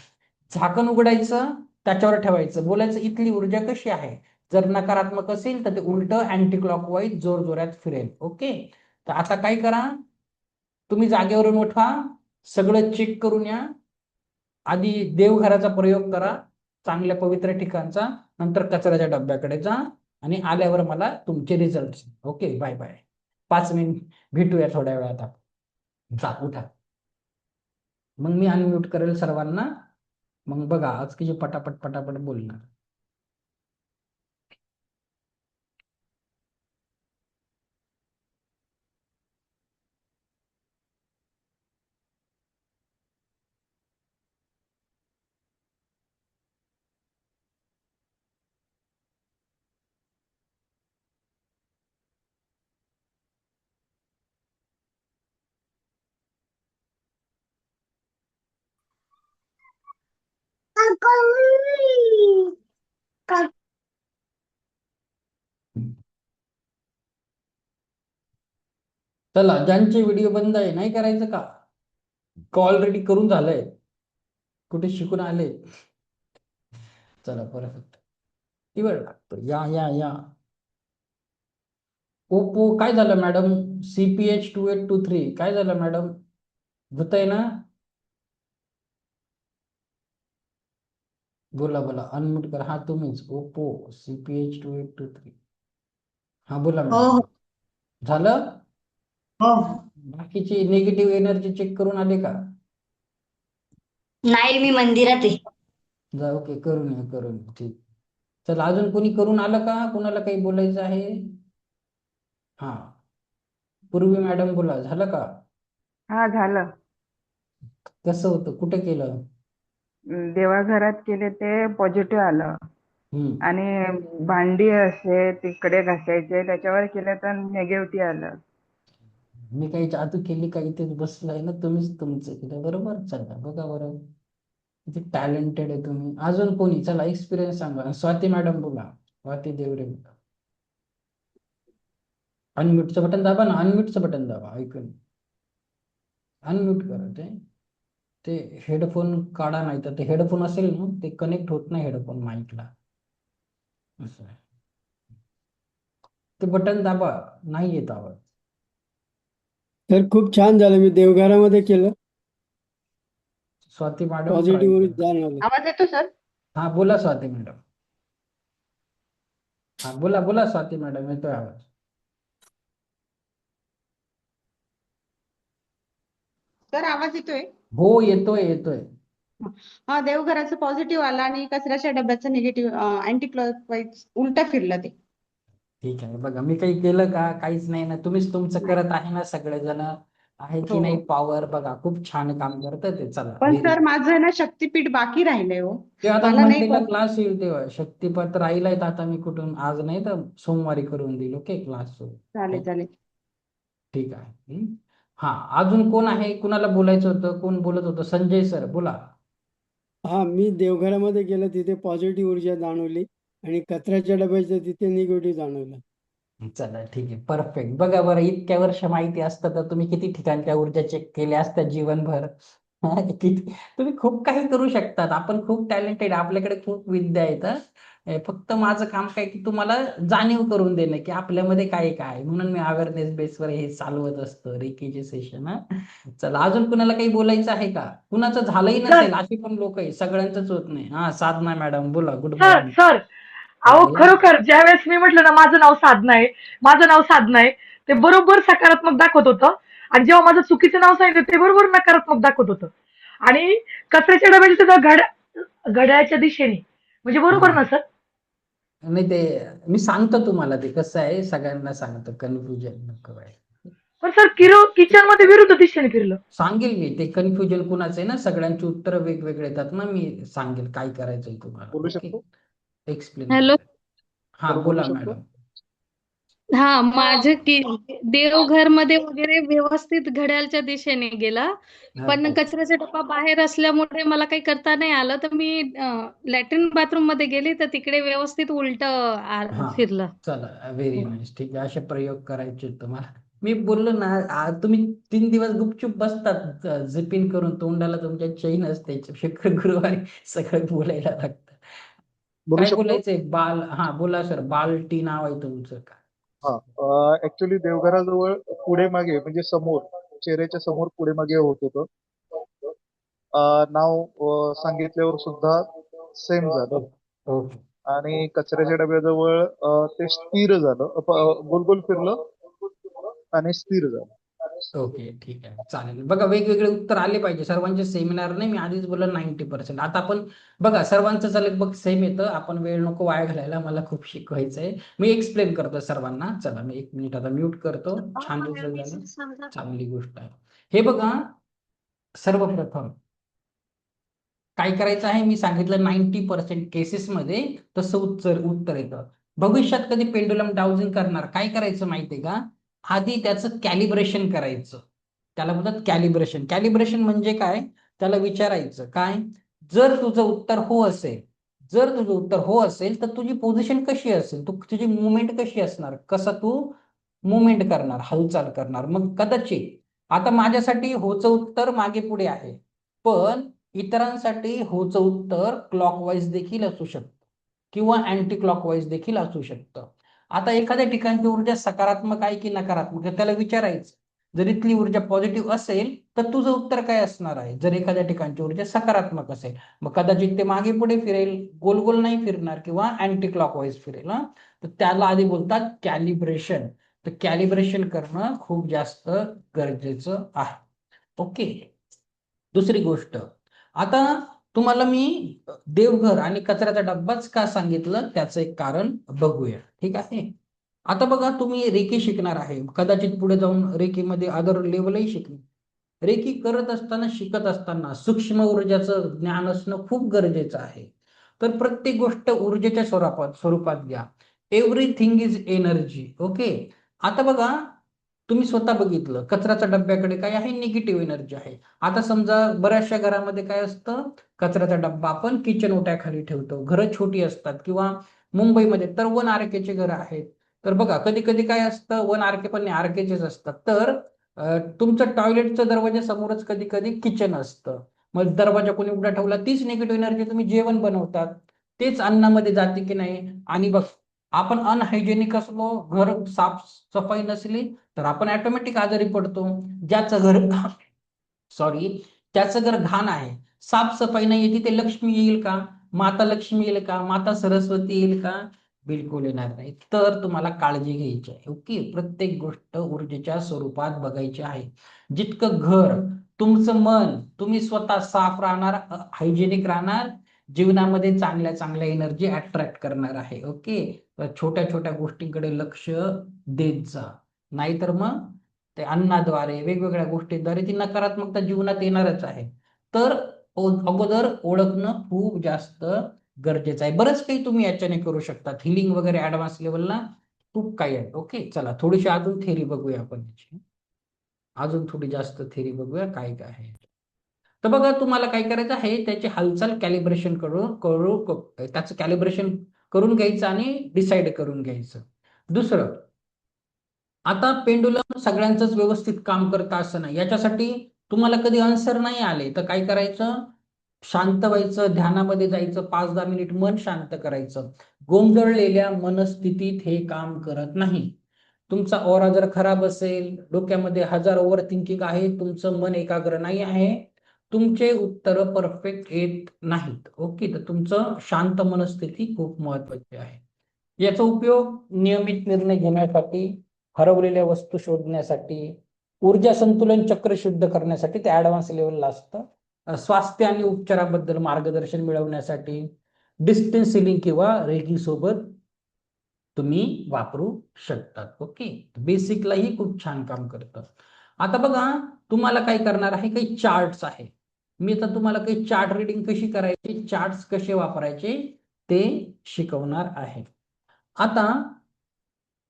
झाकण उघडायचं, त्याच्यावर ठेवायचं, बोलायचं, इथली ऊर्जा कशी आहे. जर नकारात्मक असेल तर ते उलट अँटी क्लॉकवाईज जोर जोरात फिरेल. ओके, तर आता काय करा, तुम्ही जागेवरून उठा, सगळं चेक करून या. आधी देवघराचा प्रयोग करा, चांगल्या पवित्र ठिकाणचा, नंतर कचऱ्याच्या डब्याकडे जा आणि आल्यावर मला तुमचे result. Okay, bye bye. 5 minute भेटूया थोड्या वेळात आपण. जा, उठा. मग मी अनम्यूट करेल सर्वांना. मग बघा, आज किती पटापट पटापट बोलणार. चला, ज्यांचे व्हिडिओ बंद आहे नाही करायचं का? ऑलरेडी करून झालंय, कुठे शिकून आले? चला परफेक्ट. किती वेळ लागतो? या या या. ओप्पो काय झालं मॅडम? CPH2823 काय झालं मॅडम? होतंय ना? बोला बोला, अनम्यूट करा. हा तुम्हीच, ओप्पो CPH2823. हा बोला हो मॅडम. हो झालं? हो. बाकीची निगेटिव्ह एनर्जी चेक करून आले का? नाही, मी मंदिरात आहे. जा, ओके, करून या करून या. ठीक. चला, अजून कोणी करून आलं का? कोणाला काही बोलायचं आहे? हा, पूर्वी मॅडम बोला, झालं का? हा झालं. कसं होतं? कुठे केलं? देवळघरात केले ते पॉझिटिव्ह आलं. हम्म. आणि भांडी असे तिकडे घासायचे त्याच्यावर केलं तर निगेटिव्ह आलं. मी काही जादू केली का? इथेच बसलाय ना, तुम्हीच तुमचं केलं बरोबर. चला बघा बरं, किती टॅलेंटेड आहे तुम्ही. अजून कोणी? चला, एक्सपिरियन्स सांगा. स्वाती मॅडम बोला, स्वाती देवरे बोला. अनम्यूटचं बटन दाबा ना, अनम्यूटचं बटन दाबा. ऐकून अनम्यूट करा. ते ते हेडफोन काढा, नाही तर ते हेडफोन असेल ना, ते कनेक्ट होत नाही हेडफोन माईकला. असं आहे. ते बटन दाबा, नाही येत आवाज. तर खूप छान झालं. मी देवघरामध्ये केलं, स्वाती मॅडम ट्राय पॉझिटिव्ह करा. जाणवलं. आवाज येतो सर? हा बोला स्वाती मॅडम. हा बोला बोला स्वाती मॅडम, येतोय आवाज. सर आवाज येतोय? हो, येतोय येतोय. हा, देवघराचं पॉझिटिव्ह आला आणि कचऱ्याच्या डब्याचं निगेटिव्ह, अँटी क्लॉकवाईज उलटा फिरलं ते. ठीक आहे. बघा, मी काही केलं का? काहीच नाही ना, तुम्हीच तुमचं करत आहे ना. सगळेजण आहे की हो नाही? हो. पॉवर बघा, खूप छान काम करतं ते. चला, पण व्हेरी. सर माझं ना शक्तीपीठ बाकी राहिलंय हो. ते आता मला नाही मंडेला क्लास येईल तेव्हा. शक्तिपात राहिलाय तर आता मी कुठून, आज नाही तर सोमवारी करून देईल. ओके, क्लास चालेल चालेल. ठीक आहे. हा, अजून कोण आहे? कुणाला बोलायचं होतं? कोण बोलत होतं? संजय सर बोला. हा, मी देवघरामध्ये केलं, तिथे पॉझिटिव्ह ऊर्जा जाणवली आणि कचऱ्याच्या डब्याच्या तिथे निगेटिव्ह जाणवलं. चला ठीक आहे, परफेक्ट. बघा बरं, इतक्या वर्ष माहिती असतं तर तुम्ही किती ठिकाणच्या ऊर्जा चेक केल्या असत्या जीवनभर. हा, किती तुम्ही खूप काही करू शकतात. आपण खूप टॅलेंटेड, आपल्याकडे खूप विद्या आहेत. फक्त माझं काम काय की तुम्हाला जाणीव करून देणं की आपल्यामध्ये काय काय आहे. म्हणून मी अवेअरनेस बेसवर हे चालवत असतो रेकीचे सेशन. हा, चला, अजून कुणाला काही बोलायचं आहे का? कुणाचं झालंही नसेल, अशी पण लोक आहे, सगळ्यांचंच होत नाही. हा, साधना मॅडम बोला, गुड सर मॉर्निंग. सर या अहो या. खरोखर ज्यावेळेस मी म्हटलं ना माझं नाव साधना आहे, माझं नाव साधना आहे, ते बरोबर सकारात्मक दाखवत होतं. आणि जेव्हा माझं चुकीचं नाव सांगितलं ते बरोबर नकारात्मक दाखवत होतं. आणि कचऱ्याच्या डब्याची सुद्धा घड्याळाच्या दिशेने, म्हणजे हा, बरोबर ना सर? नाही ते मी सांगतो तुम्हाला, ते कसं आहे सगळ्यांना सांगतो, कन्फ्युजन नको व्हायला. पण सर किचन मध्ये विरुद्ध दिशेने फिरलं. सांगेल मी, ते कन्फ्युजन कुणाचं आहे ना, सगळ्यांची उत्तरं वेगवेगळे येतात ना, मी सांगेल काय करायचंय तुम्हाला. बोलू ओके, शकतो? Explain hello. करेल. हा सर बोलू बोला शकतो? मॅडम. हा, माझं की देवघर मध्ये वगैरे व्यवस्थित घड्याळच्या दिशेने गेला, पण ओके. कचऱ्याचा डब्बा बाहेर असल्यामुळे मला काही करता नाही आलं. तर मी लॅट्रिन बाथरूम मध्ये गेली तर तिकडे व्यवस्थित उलट हा, फिरलं. चला, व्हेरी नाईस. ठीक आहे, असे प्रयोग करायचे तुम्हाला. मी बोललो ना, तुम्ही 3 दिवस गुपचूप बसतात जिपिन करून, तोंडाला तुमच्या चैन असते. शुक्रवारी सगळं बोलायला लागतं. बोलू काय शकतो? बोलायचंय? हा बोला सर, बालटी नाव आहे तुमचं का? हा, ऍक्च्युली देवघराजवळ पुढे मागे म्हणजे समोर, चेहऱ्याच्या समोर पुढे मागे होत होतं. नाव सांगितल्यावर सुद्धा सेम झालं. ओके. आणि कचऱ्याच्या डब्याजवळ ते स्थिर झालं. गोल गोल फिरलं आणि स्थिर झालं. ओके, ठीक आहे, चालेल. बघा, वेगवेगळे उत्तर आले पाहिजे सर्वांचे. सेमिनार नाही, मी आधीच बोललो 90%. आता आपण बघा, सर्वांचं चालेल बघ, सेम येतं. आपण वेळ नको वाया घालायला, मला खूप शिकवायचंय. मी एक्सप्लेन करतो सर्वांना. चला, मी 1 मिनिट आता म्यूट करतो. छान रिझल्ट झाले, चांगली गोष्ट आहे. हे बघा, सर्वप्रथम काय करायचं आहे, मी सांगितलं 90% केसेसमध्ये तसं उत्तर येतं. भविष्यात कधी पेंडुलम डाउजिंग करणार, काय करायचं माहितीये का? आधी त्याचं कॅलिब्रेशन करायचं. त्याला बोलतात कॅलिब्रेशन. कॅलिब्रेशन म्हणजे काय? त्याला विचारायचं काय, जर तुझं उत्तर हो असेल, जर तुझं उत्तर हो असेल तर तुझी पोझिशन कशी असेल, तुझी मुवमेंट कशी असणार, कसा तू मुवमेंट करणार, हालचाल करणार. मग कदाचित आता माझ्यासाठी होचं उत्तर मागे पुढे आहे, पण इतरांसाठी होचं उत्तर क्लॉकवाईज देखील असू शकतं किंवा अँटी क्लॉकवाईज देखील असू शकतं. आता एखाद्या ठिकाणची ऊर्जा सकारात्मक आहे की नकारात्मक आहे त्याला विचारायचं. जर इथली ऊर्जा पॉझिटिव्ह असेल तर तुझं उत्तर काय असणार आहे. जर एखाद्या ठिकाणची ऊर्जा सकारात्मक असेल मग कदाचित ते मागे पुढे फिरेल, गोल गोल नाही फिरणार किंवा अँटी क्लॉकवाईज फिरेल. तर त्याला आधी बोलतात कॅलिब्रेशन. तर कॅलिब्रेशन करणं खूप जास्त गरजेचं आहे. ओके. दुसरी गोष्ट, आता तुम्हाला मी देवघर आणि कचऱ्याचा डब्बाच का सांगितलं त्याचं एक कारण बघूया. ठीक आहे. आता बघा तुम्ही रेकी शिकणार आहे, कदाचित पुढे जाऊन रेकीमध्ये अदर लेवलही शिकणे. रेकी करत असताना, शिकत असताना सूक्ष्म ऊर्जाचं ज्ञान असणं खूप गरजेचं आहे. तर प्रत्येक गोष्ट ऊर्जेच्या स्वरूपात घ्या. Everything is energy. ओके. आता बघा तुम्ही स्वतः बघितलं कचऱ्याच्या डब्याकडे काय आहे, निगेटिव्ह एनर्जी आहे. आता समजा बऱ्याचशा घरामध्ये काय असतं, कचऱ्याचा डब्बा आपण किचन ओट्याखाली ठेवतो. घरं छोटी असतात किंवा मुंबईमध्ये तर 1 RK घरं आहेत. तर बघा कधी कधी काय असतं, 1 RK पण नाही, RK असतात. तर तुमचं टॉयलेटचं दरवाजा समोरच कधी कधी किचन असतं. मग दरवाजा कोणी उघडा ठेवला, तीच निगेटिव्ह एनर्जी तुम्ही जेवण बनवतात तेच अन्नामध्ये जाते की नाही. आणि बघ आपण अनहायजेनिक असलो, घर साफ सफाई नसली तर आपण ऑटोमॅटिक आजारी पडतो. ज्याचं घर सॉरी त्याचं घर घाण आहे, साफसफाई नाही तिथे लक्ष्मी येईल का, माता लक्ष्मी येईल का, माता सरस्वती येईल का, बिलकुल येणार नाही. तर तुम्हाला काळजी घ्यायची आहे. ओके. प्रत्येक गोष्ट ऊर्जेच्या स्वरूपात बघायची आहे. जितकं घर, तुमचं मन, तुम्ही स्वतः साफ राहणार, हायजेनिक राहणार, जीवनामध्ये चांगल्या चांगल्या एनर्जी अट्रॅक्ट करणार आहे. ओके. तर छोट्या छोट्या गोष्टींकडे लक्ष देत जा, नाहीतर मग ते अन्नाद्वारे वेगवेगळ्या गोष्टींद्वारे ती नकारात्मकता जीवनात येणारच आहे. तर अगोदर ओळखणं खूप जास्त गरजेचं आहे. बरंच काही तुम्ही याच्याने करू शकता, हिलिंग वगैरे ऍडव्हान्स लेवलला खूप काही आहे. ओके. चला थोडीशी अजून थेरी बघूया आपण याची, अजून थोडी जास्त थेरी बघूया काय काय आहे. तर बघा तुम्हाला काय करायचं आहे, त्याची हालचाल कॅलिब्रेशन त्याचं कॅलिब्रेशन करून घ्यायचं आणि डिसाईड करून घ्यायचं. दुसरं, आता पेंडुलम सगळ्यांचंच व्यवस्थित काम करतं असं नाही. याच्यासाठी तुम्हाला कधी आन्सर नाही आले तर काय करायचं, शांत व्हायचं, ध्यानामध्ये जायचं, 5-10 मिनिट मन शांत करायचं. गोंधळलेल्या मनस्थितीत हे काम करत नाही. तुमचा ऑरा जर खराब असेल, डोक्यामध्ये हजार ओव्हर थिंकिंग आहे, तुमचं मन एकाग्र नाही आहे, तुमचे उत्तर परफेक्ट येत नाहीत. ओके. तर तुमचं शांत मनस्थिती खूप महत्वाची आहे. याचा उपयोग नियमित निर्णय घेण्यासाठी, हरवलेल्या वस्तू शोधण्यासाठी, ऊर्जा संतुलन चक्र शुद्ध करण्यासाठी ते ऍडव्हान्स लेवलला असतं. स्वास्थ्य आणि उपचाराबद्दल मार्गदर्शन मिळवण्यासाठी, डिस्टन्स सिलिंग किंवा रेकी सोबत तुम्ही वापरू शकतात. ओके. बेसिकलाही खूप छान काम करतं. आता बघा तुम्हाला काय करणार आहे, काही चार्ट्स आहे. मी आता तुम्हाला काही चार्ट रीडिंग कशी करायची, चार्ट्स कसे वापरायचे ते शिकवणार आहे. आता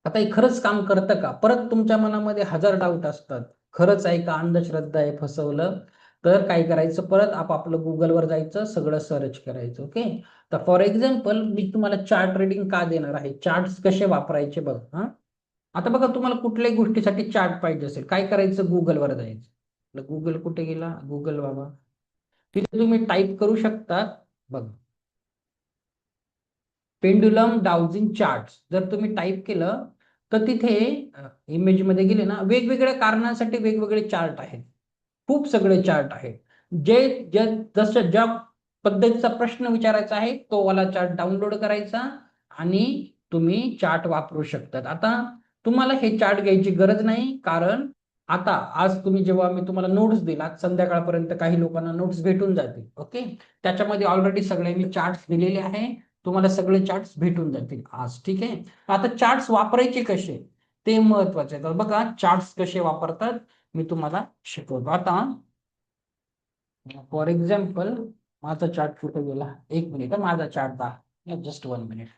आता हे खरंच काम करतं का, परत तुमच्या मनामध्ये हजार डाऊट असतात, खरंच आहे का, अंधश्रद्धा आहे, फसवलं. तर काय करायचं, परत आपापलं गुगलवर जायचं, सगळं सर्च करायचं. ओके. तर फॉर एक्झाम्पल मी तुम्हाला चार्ट रीडिंग का देणार आहे, चार्ट्स कसे वापरायचे बघ. हा आता बघा तुम्हाला कुठल्याही गोष्टीसाठी चार्ट पाहिजे असेल काय करायचं, गुगलवर जायचं. गुगल कुठे गेला, गुगल बाबा, तिथे तुम्ही टाईप करू शकता. बघा पेंडुलम डाउजिंग चार्ट जर तुम्ही टाईप केलं तर तिथे इमेज मध्ये गेले ना, वेगवेगळ्या कारणांसाठी वेगवेगळे चार्ट आहेत, खूप सगळे चार्ट आहेत. जे जसं ज्या पद्धतीचा प्रश्न विचारायचा आहे तो वाला चार्ट डाउनलोड करायचा आणि तुम्ही चार्ट वापरू शकतात. आता तुम्हाला हे चार्ट घ्यायची गरज नाही, कारण आता आज तुम्ही जेव्हा मी तुम्हाला नोट्स दिला, आज संध्याकाळपर्यंत काही लोकांना नोट्स भेटून जातील. ओके. त्याच्यामध्ये ऑलरेडी सगळे मी चार्ट्स दिलेले आहे, तुम्हाला सगळे चार्ट्स भेटून जातील आज. ठीक आहे. आता चार्ट्स वापरायचे कसे ते महत्वाचे आहे. तर बघा चार्ट्स कसे वापरतात मी तुम्हाला शिकवतो. आता फॉर एक्झाम्पल माझा चार्ट कुठे गेला, 1 मिनिट, माझा चार्ट दाखवा, जस्ट 1 मिनिट.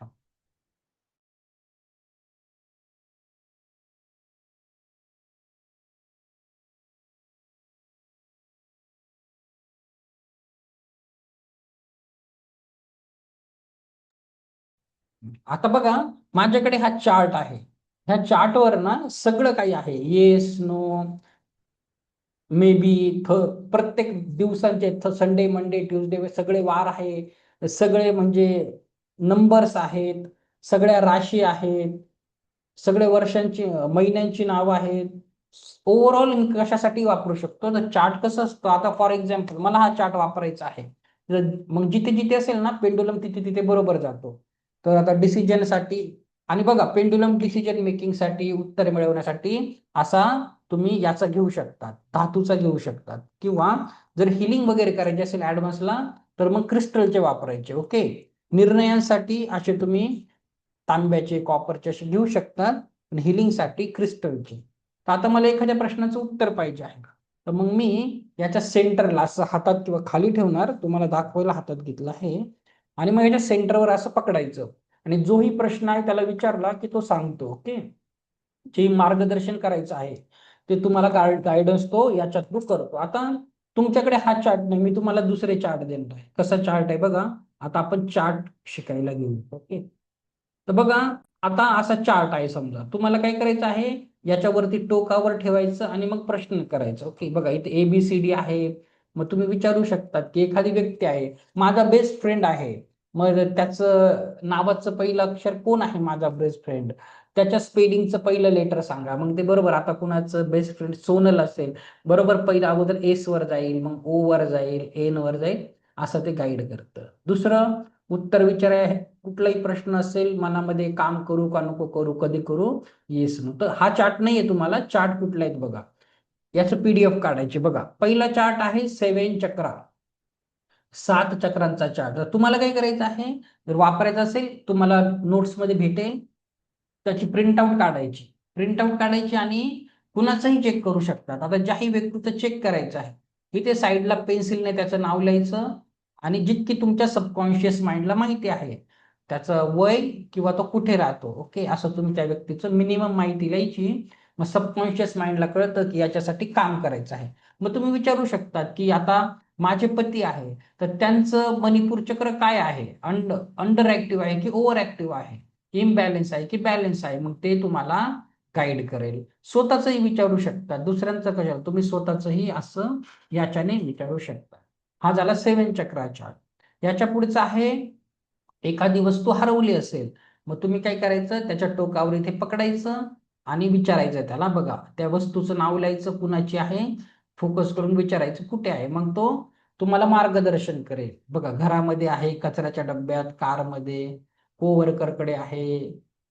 आता बघा, माझ्याकडे हा चार्ट आहे. ह्या चार्टवर ना सगळं काही आहे. येस, नो, मे बी, प्रत्येक दिवसांचे संडे, मंडे, ट्युजडे सगळे वार आहे. सगळे म्हणजे नंबर्स आहेत. सगळ्या राशी आहेत. सगळे वर्षांची, महिन्यांची नावं आहेत. ओव्हरऑल कशासाठी वापरू शकतो तर चार्ट कसं असतं, आता फॉर एक्झाम्पल मला हा चार्ट वापरायचा आहे. तर मग जिथे जिथे असेल ना पेंडुलम तिथे तिथे बरोबर जातो. तर आता डिसिजनसाठी, आणि बघा पेंडुलम डिसिजन मेकिंग साठी, उत्तर मिळवण्यासाठी असा तुम्ही याचा घेऊ शकता, धातूचा घेऊ शकतात, किंवा जर हिलिंग वगैरे करायचे असेल ऍडव्हान्सला तर मग क्रिस्टलचे वापरायचे. ओके, निर्णयांसाठी असे तुम्ही तांब्याचे, कॉपरचे असे घेऊ शकतात, आणि हिलिंगसाठी क्रिस्टलचे. तर आता मला एखाद्या प्रश्नाचं उत्तर पाहिजे आहे, तर मग मी याच्या सेंटरला असं हातात किंवा खाली ठेवणार, तुम्हाला दाखवायला हातात घेतलं आहे, आणि मग याच्या सेंटरवर असं पकडायचं, आणि जोही प्रश्न आहे त्याला विचारला की तो सांगतो. ओके, जे मार्गदर्शन करायचं आहे ते तुम्हाला गायडन्स तो याच्या थ्रू करतो. आता तुमच्याकडे हा चार्ट नाही, मी तुम्हाला दुसरे चार्ट देणार आहे. कसा चार्ट आहे बघा, आता आपण चार्ट शिकायला घेऊ. ओके, तर बघा, आता असा चार्ट आहे समजा, तुम्हाला काय करायचं आहे, याच्यावरती टोकावर ठेवायचं आणि मग प्रश्न करायचं. ओके, बघा इथे ABCD आहे. मग तुम्ही विचारू शकतात की एखादी व्यक्ती आहे, माझा बेस्ट फ्रेंड आहे, मग त्याचं नावाचं पहिलं अक्षर कोण आहे, माझा बेस्ट फ्रेंड, त्याच्या स्पेलिंगचं पहिलं लेटर सांगा. मग ते बरोबर, आता कुणाचं बेस्ट फ्रेंड सोनल असेल, बरोबर पहिलं अगोदर S वर जाईल, मग O वर जाईल, N वर जाईल, असं ते गाईड करतं. दुसरं, उत्तर विचाराय कुठलाही प्रश्न असेल मनामध्ये, काम करू का नको करू, कधी करू, येस नो. तर हा चार्ट नाहीये, तुम्हाला चार्ट कुठला आहेत बघा, याचं PDF काढायचे. बघा, पहिला चार्ट आहे 7 चक्रा, 7 चक्रांचा चार्ट. तर तुम्हाला काय करायचं आहे, जर वापरायचं असेल तुम्हाला नोट्समध्ये भेटेल, त्याची प्रिंटआउट काढायची. प्रिंटआउट काढायची आणि कुणाचंही चेक करू शकतात. आता ज्याही व्यक्तीचं चेक करायचं आहे, इथे साईडला पेन्सिलने त्याचं नाव लिहायचं, आणि जितकी तुमच्या सबकॉन्शियस माइंडला माहिती आहे त्याचं वय किंवा तो कुठे राहतो, ओके, असं तुम्ही त्या व्यक्तीचं मिनिमम माहिती लिहायची. मग सबकॉन्शियस माइंडला कळतं की याच्यासाठी काम करायचं आहे. मग तुम्ही विचारू शकतात की आता माझे पती आहे, तर त्यांचं मणिपूर चक्र काय आहे, अंडर ऍक्टिव्ह आहे की ओव्हर ऍक्टिव्ह आहे, इम्बॅलन्स आहे की बॅलन्स आहे, मग ते तुम्हाला गाईड करेल. स्वतःचंही विचारू शकता, दुसऱ्यांचं कशाला, तुम्ही स्वतःचंही असं याच्याने विचारू शकता. हा झाला 7 चक्रा चार्ट. याच्या पुढचा आहे, एखादी वस्तू हरवली असेल, मग तुम्ही काय करायचं, त्याच्या टोकावर इथे पकडायचं आणि विचारायचं त्याला. बघा, त्या वस्तूचं नाव लिहायचं, कुणाची आहे, फोकस करून विचारायचं कुठे आहे, मग तो तुम्हाला मार्गदर्शन करेल. बघा, घरामध्ये आहे, कचऱ्याच्या डब्यात, कारमध्ये, कोवर्करकडे आहे,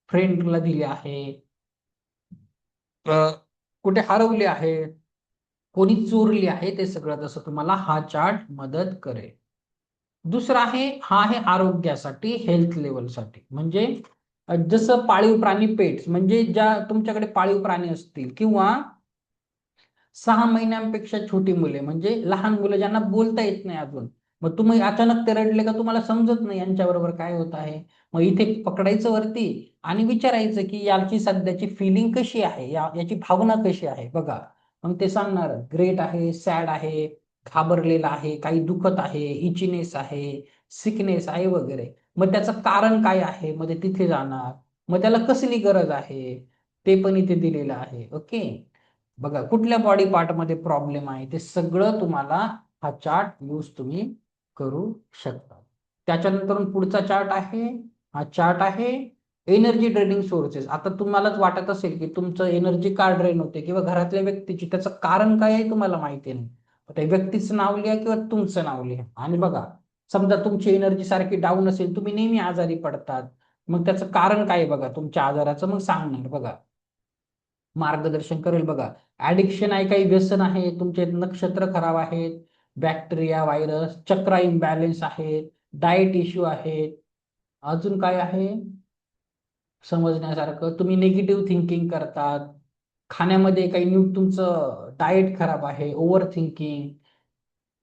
फ्रेंडला दिले आहे, कुठे हरवले आहे, कोणी चोरली आहे, ते सगळं तसं तुम्हाला हा चार्ट मदत करेल. दुसरा आहे, हा आहे आरोग्यासाठी, हेल्थ लेवलसाठी. म्हणजे जसं पाळीव प्राणी, पेट्स, म्हणजे ज्या तुमच्याकडे पाळीव प्राणी असतील, किंवा 6 महिन्यांपेक्षा छोटी मुले, म्हणजे लहान मुलं ज्यांना बोलता येत नाही अजून, मग तुम्ही अचानक ते रडले का तुम्हाला समजत नाही यांच्याबरोबर काय होत आहे, मग इथे पकडायचं वरती आणि विचारायचं की याची सध्याची फिलिंग कशी आहे, याची भावना कशी आहे. बघा, मग ते सांगणार, ग्रेट आहे, सॅड आहे, घाबरलेला आहे, काही दुखत आहे, इचिनेस आहे, सिकनेस आहे वगैरे. मग त्याचं कारण काय आहे, मग ते तिथे जाणार, मग त्याला कसली गरज आहे ते पण इथे दिलेलं आहे. ओके, बघा, कुठल्या बॉडी पार्ट मध्ये प्रॉब्लेम आहे ते सगळं तुम्हाला हा चार्ट यूज तुम्ही करू शकता. त्याच्यानंतर पुढचा चार्ट आहे, हा चार्ट आहे एनर्जी ड्रेनिंग सोर्सेस. आता तुम्हालाच वाटत असेल की तुमचं एनर्जी का ड्रेन होते, किंवा घरातल्या व्यक्तीची, त्याचं कारण काय आहे तुम्हाला माहिती नाही, त्या व्यक्तीचं नाव लिहा किंवा तुमचं नाव लिहा. आणि बघा, समजा तुमची एनर्जी सारखी डाऊन असेल, तुम्ही नेहमी आजारी पडतात, मग त्याचं कारण काय आहे बघा तुमच्या आजाराचं, मग सांगणार. बघा, मार्गदर्शन करेल. बघा, ऍडिक्शन आहे, काही व्यसन आहे, तुमचे नक्षत्र खराब आहेत, बॅक्टेरिया, व्हायरस, चक्रा इम्बॅलन्स आहे, डाएट इश्यू आहेत, अजून काय आहे समजण्यासारखं, तुम्ही निगेटिव्ह थिंकिंग करतात, खाण्यामध्ये काही तुमचं डाएट खराब आहे, ओव्हर थिंकिंग,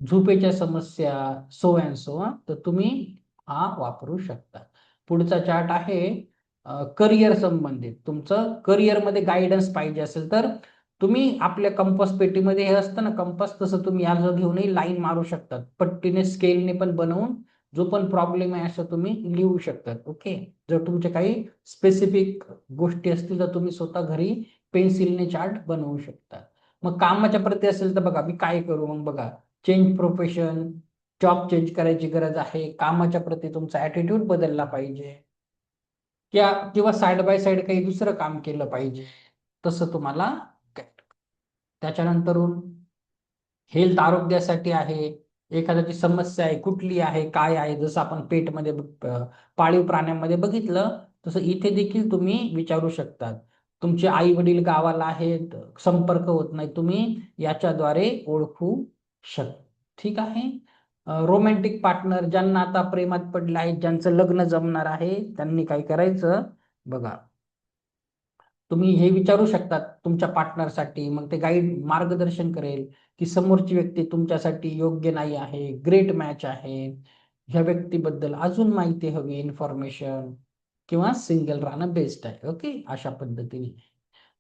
झोपेच्या समस्या, सो अँड सो. तर तुम्ही हा वापरू शकता. पुढचा चार्ट आहे करिअर संबंधित. तुमचं करिअरमध्ये गायडन्स पाहिजे असेल तर तुम्ही आपल्या कंपास पेटीमध्ये हे असतं ना कंपास, तसं तुम्ही याला घेऊनही लाईन मारू शकतात, पट्टीने स्केलने पण बनवून जो पण प्रॉब्लेम आहे असं तुम्ही लिहू शकतात. ओके, जर तुमचे काही स्पेसिफिक गोष्टी असतील तर तुम्ही स्वतः घरी पेन्सिलने चार्ट बनवू शकता. मग कामाच्या प्रती असेल तर बघा मी काय करू, मग बघा चेंज प्रोफेशन, जॉब चेंज करायची गरज आहे, कामाच्या प्रती तुमचा ऍटिट्यूड बदलला पाहिजे, किंवा साइड बाय साइड काही दुसरं काम केलं पाहिजे, तसं तुम्हाला त्याच्यानंतरून हेल्थ आरोग्यासाठी आहे, एखाद्याची समस्या आहे कुठली आहे काय आहे, जसं आपण पेटमध्ये पाळीव प्राण्यांमध्ये बघितलं तसं इथे देखील तुम्ही विचारू शकतात. तुमचे आई वडील गावाला आहेत, संपर्क होत नाही, तुम्ही याच्याद्वारे ओळखू शकता. ठीक आहे. रोमॅन्टिक पार्टनर, ज्यांना आता प्रेमात पडले आहेत, ज्यांचं लग्न जमणार आहे, त्यांनी काय करायचं बघा, तुम्ही हे विचारू शकता तुमच्या पार्टनरसाठी, मग ते गाईड मार्गदर्शन करेल की समोरची व्यक्ती तुमच्यासाठी योग्य नाही आहे, ग्रेट मॅच आहे, ह्या व्यक्तीबद्दल अजून माहिती हवी, इन्फॉर्मेशन, किंवा सिंगल राहणं बेस्ट आहे. ओके, अशा पद्धतीने.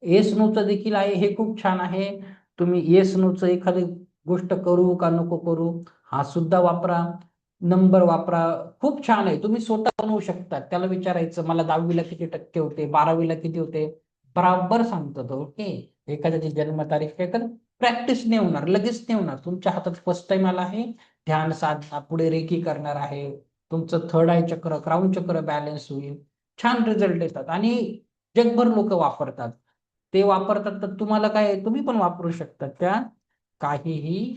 येस नोचं देखील आहे, हे खूप छान आहे. तुम्ही येस नोचं एखादी गोष्ट करू का नको करू हा सुद्धा वापरा. नंबर वापरा, खूप छान आहे, तुम्ही स्वतः बनवू शकता. त्याला विचारायचं मला 10वीला किती टक्के होते, 12वीला किती होते, बराबर सांगतो तो. ओके, एखाद्याची जन्मतारीख काय तर प्रॅक्टिस नाही होणार, लगेच नाही होणार. तुमच्या हातात फर्स्ट टाइम आला आहे, ध्यान साधना, पुढे रेकी करणार आहे, तुमचं थर्ड आय चक्र, क्राऊन चक्र बॅलन्स होईल, छान रिझल्ट येतात आणि जगभर लोक वापरतात. ते वापरतात तर तुम्हाला काय, तुम्ही पण वापरू शकता, त्या काहीही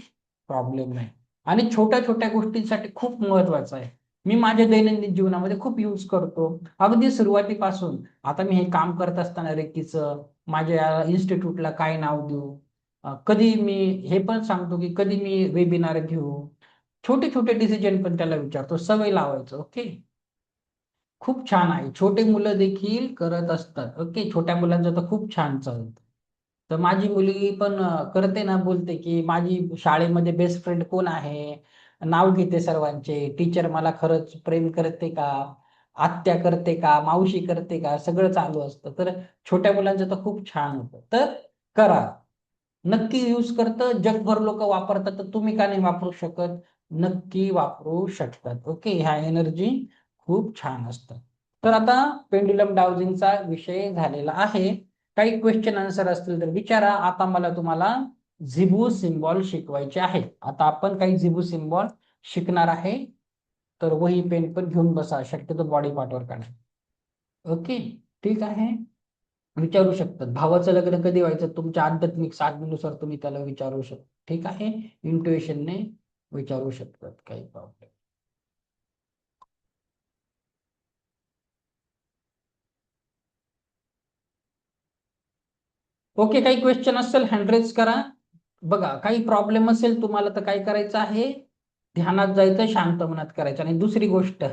प्रॉब्लेम नाही. आणि छोट्या छोट्या गोष्टींसाठी खूप महत्वाचं आहे. मी माझ्या दैनंदिन जीवनामध्ये खूप यूज करतो, अगदी सुरुवातीपासून. आता मी हे काम करत असताना रेकीचं, माझ्या इन्स्टिट्यूटला काय नाव देऊ, कधी मी हे पण सांगतो की कधी मी वेबिनार घेऊ, छोटे छोटे डिसिजन पण त्याला विचारतो, सवय लावायचं. ओके, खूप छान आहे, छोटे मुलं देखील करत असतात. ओके, छोट्या मुलांचं तर खूप छान चालतं. तर माझी मुलगी पण करते ना, बोलते की माझी शाळेमध्ये बेस्ट फ्रेंड कोण आहे, नाव घेते सर्वांचे, टीचर मला खरंच प्रेम करते का, आत्या करते का, मावशी करते का, सगळं चालू असतं. तर छोट्या मुलांचं तर खूप छान होतं. तर करा, नक्की यूज करतं, जगभर लोक वापरतात, तर तुम्ही का नाही वापरू शकत, नक्की वापरू शकतात. ओके, ह्या एनर्जी खूप छान असतात. तर आता पेंड्युलम डाउजिंगचा विषय झालेला आहे. काही क्वेश्चन आन्सर असतील तर विचारा. आता मला तुम्हाला झिबू सिम्बॉल शिकवायचे आहे. आता आपण काही झिबू सिम्बॉल शिकणार आहे, तर वही पेन पण घेऊन बसा, शक्यतो बॉडी पार्टवर काढा. ओके, ठीक आहे. विचारू शकतात भावाचं लग्न कधी व्हायचं, तुमच्या आध्यात्मिक साधनेनुसार तुम्ही त्याला विचारू शकता. ठीक आहे, इंट्युएशनने विचारू शकतात, काही प्रॉब्लेम. ओके, काही क्वेश्चन असेल हँड रेज करा. बघा, काही प्रॉब्लेम असेल तुम्हाला तर काय करायचं आहे, ध्यानात जायचं, शांत मनात करायचं. आणि दुसरी गोष्ट,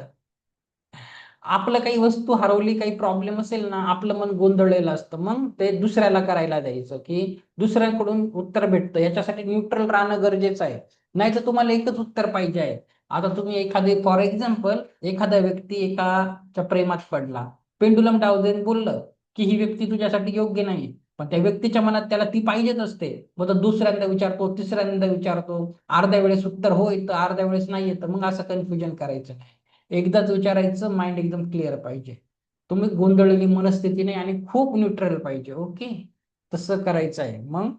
आपलं काही वस्तू हरवली, काही प्रॉब्लेम असेल ना, आपलं मन गोंधळलेलं असतं, मग ते दुसऱ्याला करायला द्यायचं की दुसऱ्यांकडून उत्तर भेटतं. याच्यासाठी न्यूट्रल राहणं गरजेचं आहे, नाही तर तुम्हाला एकच उत्तर पाहिजे आहे. आता तुम्ही एखादे, फॉर एक्झाम्पल, एखादा व्यक्ती एकाच्या प्रेमात पडला, पेंडुलम डावजेन बोललं की ही व्यक्ती तुझ्यासाठी योग्य नाही, पण त्या व्यक्तीच्या मनात त्याला ती पाहिजेच असते. मग तो दुसऱ्यांदा विचारतो, तिसऱ्यांदा विचारतो, अर्ध्या वेळेस उत्तर हो येतं, अर्ध्या वेळेस नाही येतं. मग असं कन्फ्युजन करायचं नाही, एकदाच विचारायचं, माइंड एकदम क्लिअर पाहिजे, तुम्ही गोंधळलेली मनस्थिती नाही, आणि खूप न्यूट्रल पाहिजे. ओके, तसं करायचं आहे, मग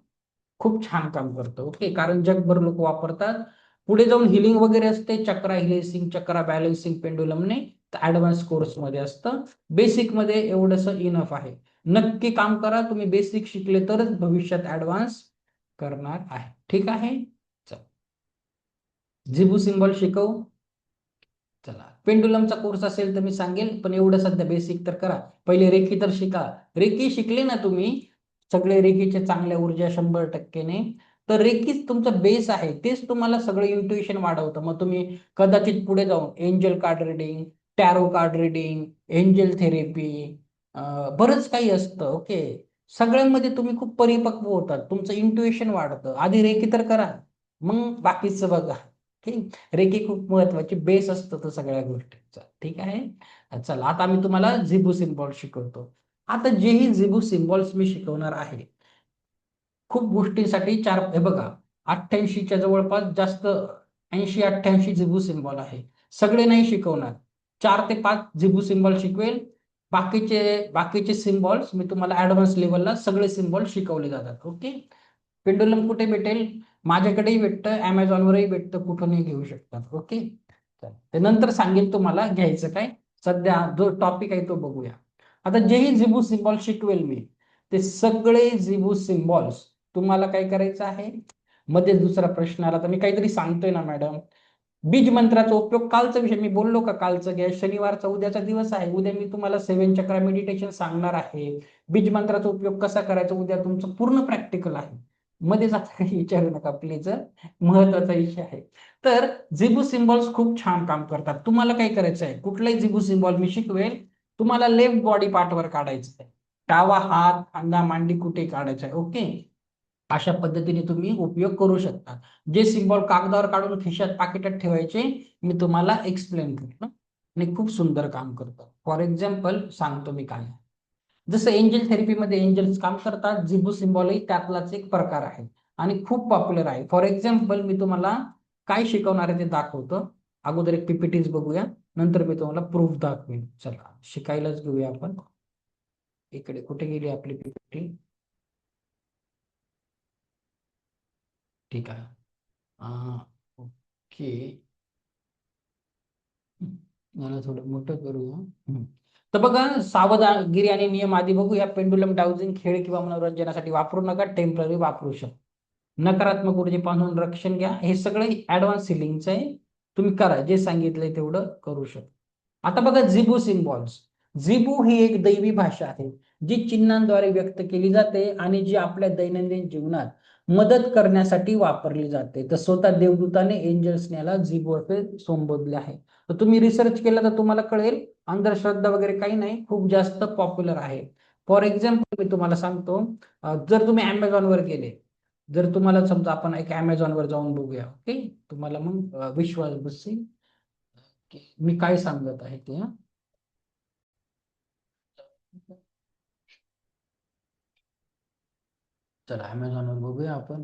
खूप छान काम करतं. ओके, कारण जगभर लोक वापरतात. पुढे जाऊन हिलिंग वगैरे असते, चक्रा हिलिंग, चक्रा बॅलन्सिंग पेंडुलमने, तर ऍडव्हान्स कोर्स मध्ये असतं. बेसिक मध्ये एवढंस इनफ आहे. नक्की काम करा, तुम्ही बेसिक शिकले तरच भविष्यात ऍडव्हान्स करणार आहे. ठीक आहे, चल झिबू सिम्बॉल शिकवू. चला, पेंडुलमचा कोर्स असेल तर मी सांगेल, पण एवढं सध्या बेसिक तर करा. पहिले रेकी तर शिका. रेकी शिकले ना तुम्ही, सगळे रेकीचे चांगल्या ऊर्जा 100%ने, तर रेकीच तुमचा बेस आहे, तेच तुम्हाला सगळं इंट्युएशन वाढवतं. मग तुम्ही कदाचित पुढे जाऊन angel card reading, tarot card reading, angel therapy, बरंच काही असतं. ओके, सगळ्यांमध्ये तुम्ही खूप परिपक्व होतात, तुमचं इंट्युएशन वाढतं. आधी रेकी तर करा, मग बाकीचं बघा. ठीक, रेकी खूप महत्वाची बेस असतं तर सगळ्या गोष्टींचा. ठीक आहे, चला आता मी तुम्हाला झिबू सिम्बॉल शिकवतो. आता जेही झिबू सिम्बॉल्स मी शिकवणार आहे, खूप गोष्टींसाठी चार, हे बघा 88च्या जवळपास जास्त, 80-88 झिबू सिम्बॉल आहे. सगळे नाही शिकवणार, 4 ते 5 झिबू सिम्बॉल शिकवेल. बाकीचे सिम्बॉल्स मी तुम्हाला ऍडव्हान्स लेवलला सगळे सिम्बॉल शिकवले जातात. ओके. पेंडुलम कुठे भेटेल? माझ्याकडेही भेटतं, अमेझॉनवरही भेटतं, कुठूनही घेऊ शकतात. ओके. ते नंतर सांगेल तुम्हाला घ्यायचं काय. सध्या जो टॉपिक आहे तो बघूया. आता जेही झिबू सिम्बॉल शिकवेल मी, ते सगळे झिबू सिम्बॉल्स तुम्हाला काय करायचं आहे. मध्ये दुसरा प्रश्न आला तर मी काहीतरी सांगतोय ना मॅडम. बीज मंत्राचा उपयोग, कालचा विषय मी बोललो का, कालचा घ्या, शनिवारचा उद्याचा दिवस आहे, उद्या मी तुम्हाला 7 चक्र मेडिटेशन सांगणार आहे. बीज मंत्राचा उपयोग कसा करायचा उद्या तुमचं पूर्ण प्रॅक्टिकल आहे. मध्ये जाता काही विचारू नका प्लीज, महत्वाचा विषय आहे. तर झिबू सिम्बॉल्स खूप छान काम करतात. तुम्हाला काय करायचं आहे, कुठलाही झिबू सिम्बॉल मी शिकवेल, तुम्हाला लेफ्ट बॉडी पार्टवर काढायचं आहे. डावा हात, खांदा, मांडी कुठे काढायचं आहे. ओके. अशा पद्धतीने तुम्ही उपयोग करू शकता. जे सिम्बॉल कागदावर काढून खिशात पाकिटात ठेवायचे मी तुम्हाला एक्सप्लेन केलं आणि खूप सुंदर काम करतात. फॉर एक्झाम्पल सांगतो मी काय. जसं एंजल थेरपीमध्ये एंजल्स काम करतात, झिबू सिम्बॉलही त्यातलाच एक प्रकार आहे आणि खूप पॉप्युलर आहे. फॉर एक्झाम्पल मी तुम्हाला काय शिकवणार आहे ते दाखवतो. अगोदर एक पीपीटीज बघूया, नंतर मी तुम्हाला प्रूफ दाखवेन. चला शिकायलाच घेऊया आपण. इकडे कुठे गेली आपली पीपीटी? ठीक आहे. ओके. मला थोडं मोठं करूया. तर बघा, सावधगिरी आणि नियम आधी बघूया. पेंडुलम डाउजिंग खेळ किंवा मनोरंजनासाठी वापरू नका, टेम्पररी वापरू शकता. नकारात्मक ऊर्जेपासून रक्षण घ्या. हे सगळं ऍडव्हान्स सिलिंगचं आहे, तुम्ही करा, जे सांगितलंय तेवढं करू शकता. आता बघा झिबू सिम्बॉल्स. झिबू ही एक दैवी भाषा आहे जी चिन्हांद्वारे व्यक्त केली जाते आणि जी आपल्या दैनंदिन जीवनात मदत करण्यासाठी वापरली जाते. तर स्वतः देवदूताने एंजल्सने याला झिबू असे संबोधले आहे. तर तुम्ही रिसर्च केला तर तुम्हाला कळेल, अंधश्रद्धा वगैरे काही नाही, खूप जास्त पॉप्युलर आहे. फॉर एक्झाम्पल मी तुम्हाला सांगतो, जर तुम्ही अमेझॉनवर गेले, जर तुम्हाला समजा आपण एक अमेझॉनवर जाऊन बघूया. ओके. तुम्हाला मग विश्वास बसेल की मी काय सांगत आहे ते. चला अमेझॉनवर बघूया आपण.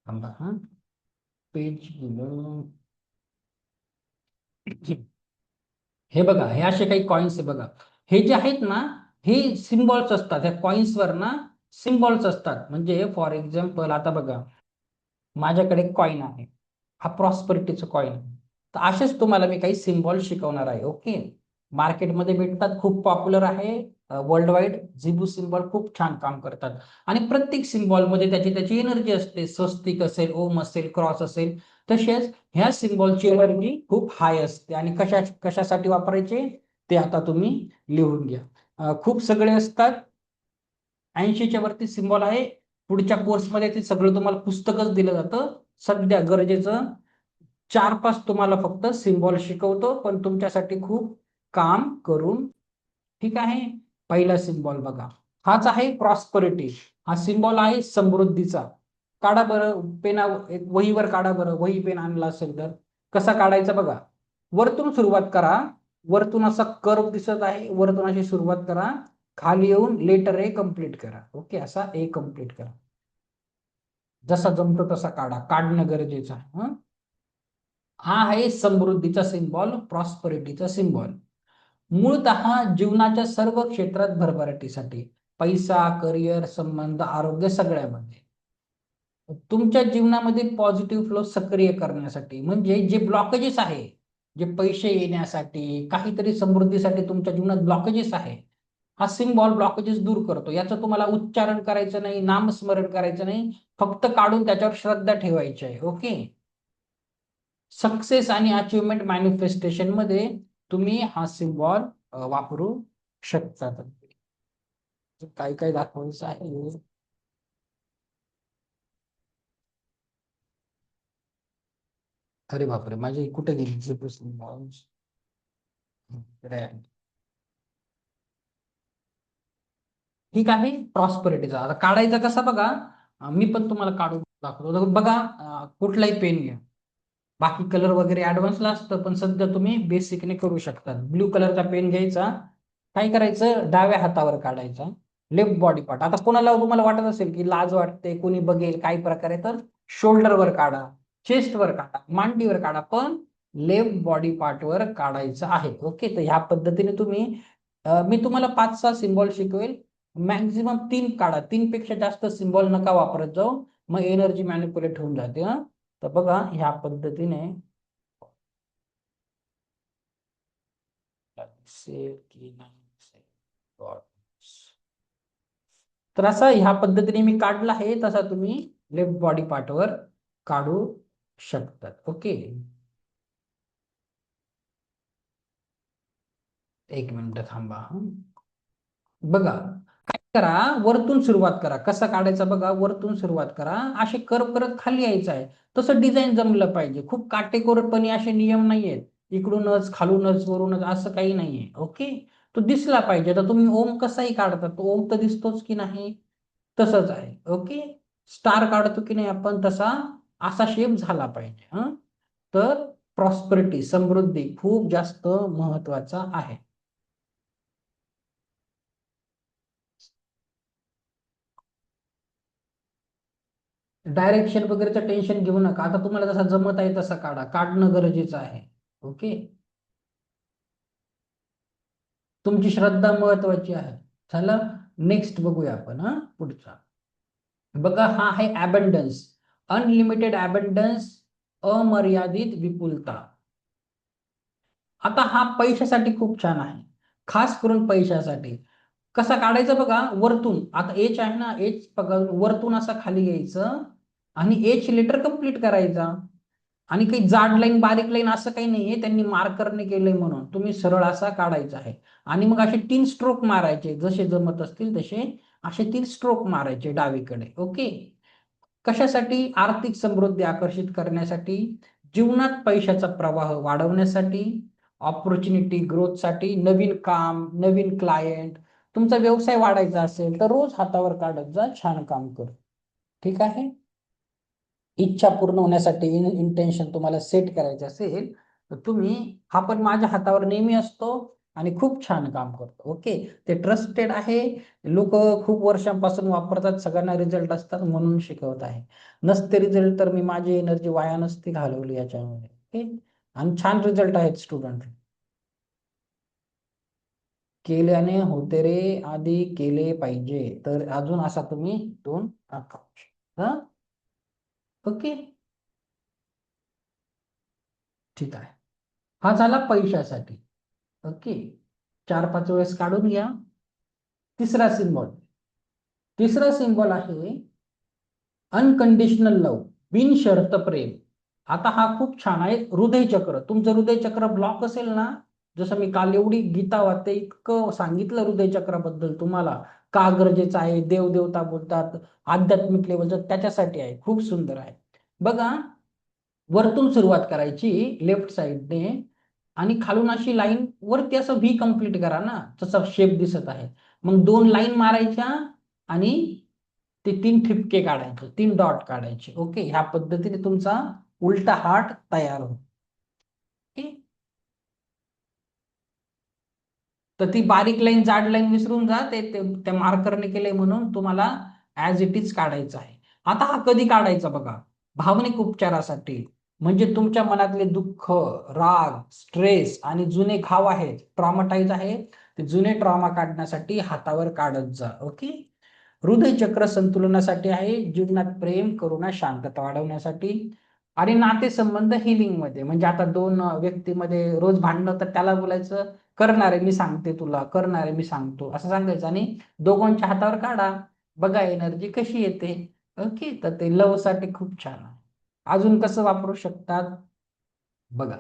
थांबा हा, पेज गेलं. हे बघा, हे असे काही कॉइन्स आहे बघा. हे जे आहेत ना, हे सिम्बॉल्स असतात. ह्या कॉइन्सवर ना सिम्बॉल्स असतात. म्हणजे फॉर एक्झाम्पल आता बघा, माझ्याकडे कॉइन आहे, हा प्रॉस्पेरिटीचं कॉइन आहे. तर असेच तुम्हाला मी काही सिम्बॉल शिकवणार आहे. ओके. मार्केटमध्ये भेटतात, खूप पॉप्युलर आहे वर्ल्ड वाईड. झिबू सिम्बॉल खूप छान काम करतात आणि प्रत्येक सिम्बॉलमध्ये त्याची एनर्जी असते. स्वस्तिक असेल, ओम असेल, क्रॉस असेल, तसेच ह्या सिम्बॉलची एनर्जी खूप हाय असते. आणि कशासाठी वापरायचे ते आता तुम्ही लिहून घ्या. खूप सगळे असतात, 80च्या वरती सिम्बॉल आहे. पुढच्या कोर्समध्ये ते सगळं तुम्हाला पुस्तकच दिलं जातं. सध्या गरजेचं 4-5 तुम्हाला फक्त सिम्बॉल शिकवतो, पण तुमच्यासाठी खूप काम करून. ठीक आहे. पहिला सिम्बॉल बघा, हाच आहे प्रॉस्परिटी. हा सिम्बॉल आहे समृद्धीचा. काढा बरं पेना, एक वहीवर काढा बरं, वही पेन आणला असेल तर. कसा काढायचा बघा, वरतून सुरुवात करा. वरतून असा कर्व दिसत आहे, वरतून अशी सुरुवात करा, खाली येऊन लेटर ए कम्प्लीट करा. ओके. असा ए कम्प्लीट करा, जसा जमतो तसा काढा, काढणं गरजेचं आहे. हा आहे समृद्धीचा सिम्बॉल, प्रॉस्परिटीचा सिम्बॉल. मूळतः जीवनाच्या सर्व क्षेत्रात भरभराटीसाठी, पैसा, करिअर, संबंध, आरोग्य सगळ्यामध्ये. तुमच्या जीवनामध्ये पॉझिटिव्ह फ्लो सक्रिय करण्यासाठी, म्हणजे जे ब्लॉकेजेस आहे, जे पैसे येण्यासाठी, काहीतरी समृद्धीसाठी तुमच्या जीवनात ब्लॉकेजेस आहे, हा सिम्बॉल ब्लॉकेजेस दूर करतो. याचं तुम्हाला उच्चारण करायचं नाही, नामस्मरण करायचं नाही, फक्त काढून त्याच्यावर श्रद्धा ठेवायची आहे. ओके. सक्सेस आणि अचिव्हमेंट मॅनिफेस्टेशन मध्ये तुम्ही हा सिम्बॉल वापरू शकता. काय काय दाखवायचं आहे. अरे बापरे, माझी कुठे गेली सिम्बॉल्स. ठीक आहे. प्रॉस्परिटीचा आता काढायचा कसा बघा, मी पण तुम्हाला काढून दाखवतो. बघा, कुठलाही पेन घ्या, बाकी कलर वगैरे ऍडव्हान्सला असतं, पण सध्या तुम्ही बेसिकने करू शकता. ब्ल्यू कलरचा पेन घ्यायचा, काय करायचं, डाव्या हातावर काढायचा लेफ्ट बॉडी पार्ट. आता कोणाला तुम्हाला वाटत असेल की लाज वाटते, कोणी बघेल काय प्रकारे, तर शोल्डरवर काढा, चेस्टवर काढा, मांडीवर काढा, पण लेफ्ट बॉडी पार्टवर काढायचं आहे. ओके, तर ह्या पद्धतीने तुम्ही मी तुम्हाला 5-6 सिम्बॉल शिकवेल. मॅक्झिमम 3 काढा, 3 पेक्षा जास्त सिम्बॉल नका वापरत जाऊ, मग एनर्जी मॅनिप्युलेट होऊन जाते. तर बघा ह्या पद्धतीने तर असं ह्या पद्धतीने मी काढला आहे, तसा तुम्ही लेफ्ट बॉडी पार्टवर काढू शकतात. ओके, एक मिनिट थांबा. बघा काय करा, वरतून सुरुवात करा. कसा काढायचा बघा, वरतून सुरुवात करा, असे कर्व करत खाली यायचं आहे. तसं डिझाईन जमलं पाहिजे. खूप काटेकोरपणे असे नियम नाहीयेत, इकडूनच खालूनच वरूनच असं काही नाहीये. ओके, तो दिसला पाहिजे. तर तुम्ही ओम कसाही काढता, तो ओम तर दिसतोच की नाही, तसंच आहे. ओके, स्टार काढतो की नाही आपण, तसा असा शेप झाला पाहिजे. तर प्रॉस्पेरिटी, समृद्धी खूप जास्त महत्वाचा आहे. डायरेक्शन वगैरेचं टेन्शन घेऊ नका. आता तुम्हाला जसा जमत आहे तसा काढा, काढणं गरजेचं आहे. ओके, तुमची श्रद्धा महत्वाची आहे. चला नेक्स्ट बघूया आपण. पुढचा बघा, हा आहे अबंडन्स, अनलिमिटेड अबंडन्स, अमर्यादित विपुलता. आता हा पैशासाठी खूप छान आहे, खास करून पैशासाठी. कसा काढायचा बघा, वरतून. आता एच आहे ना, एच बघा वरतून असा खाली यायचं आणि एच लेटर कंप्लीट करायचा. आणि काही जाड लाईन बारीक लाईन असं काही नाहीये, त्यांनी मार्करने केलंय म्हणून. तुम्ही सरळ असा काढायचा आहे आणि मग असे 3 स्ट्रोक मारायचे, जसे जमत असतील तसे असे 3 स्ट्रोक मारायचे डावीकडे. ओके, कशासाठी, आर्थिक समृद्धी आकर्षित करण्यासाठी, जीवनात पैशाचा प्रवाह वाढवण्यासाठी, ऑपॉर्च्युनिटी ग्रोथसाठी, नवीन काम, नवीन क्लायंट. तुमचा व्यवसाय वाढायचा असेल तर रोज हातावर काढत जा, छान काम कर. ठीक आहे, इच्छा पूर्ण होण्यासाठी इंटेन्शन तुम्हाला सेट करायचे असेल तर तुम्ही, हा पण माझ्या हातावर नेहमी असतो आणि खूप छान काम करतो. ओके, ते ट्रस्टेड आहे, लोक खूप वर्षांपासून वापरतात, सगळ्यांना रिझल्ट असतात, म्हणून शिकवत आहे. नसते रिझल्ट तर मी माझी एनर्जी वाया नसती घालवली याच्यामध्ये. ओके, आणि छान रिझल्ट आहेत स्टुडंट. केल्याने होते रे, आधी केले पाहिजे, तर अजून असा तुम्ही 2 दाखवा. ओके, ठीक आहे. हा झाला पैशासाठी. ओके, 4-5 वेळेस काढून घ्या. तिसरा सिंबॉल आहे अनकंडिशनल लव्ह, बिनशर्त प्रेम. आता हा खूप छान आहे, हृदय चक्र. तुमचं हृदय चक्र ब्लॉक असेल ना, जसं मी काल एवढी गीता वाचते, इतकं सांगितलं हृदय चक्राबद्दल तुम्हाला, का गरजेचं आहे, देवदेवता बोलतात, आध्यात्मिक लेवलचं, त्याच्यासाठी आहे, खूप सुंदर आहे. बघा, वरतून सुरुवात करायची लेफ्ट साइडने आणि खालून अशी लाईन वरती असं व्ही कंप्लीट करा ना, तसा शेप दिसत आहे. मग 2 लाईन मारायच्या आणि ते 3 ठिपके काढायचे, 3 डॉट काढायचे. ओके, ह्या पद्धतीने तुमचा उलटा हार्ट तयार होतो. ओके, तर ती बारीक लाईन जाड लाईन विसरून जा, ते मार्करने केलंय म्हणून तुम्हाला ऍज इट इज काढायचं आहे. आता हा कधी काढायचा बघा, भावनिक उपचारासाठी. म्हणजे तुमच्या मनातले दुःख, राग, स्ट्रेस आणि जुने घाव आहेत, ट्रॉमाटाईज आहे, ते जुने ट्रॉमा काढण्यासाठी हातावर काढत जा. ओके, हृदय चक्र संतुलनासाठी आहे, जीवनात प्रेम, करुणा, शांतता वाढवण्यासाठी, आणि नातेसंबंध हिलिंग मध्ये. म्हणजे आता 2 व्यक्तीमध्ये रोज भांडणं, तर त्याला बोलायचं, करणार आहे मी सांगते तुला, करणार आहे मी सांगतो, असं सांगायचं आणि दोघांच्या हातावर काढा, बघा एनर्जी कशी येते. ओके, तर ते लव साठी खूप छान आहे. अजून कसं वापरू शकतात बघा,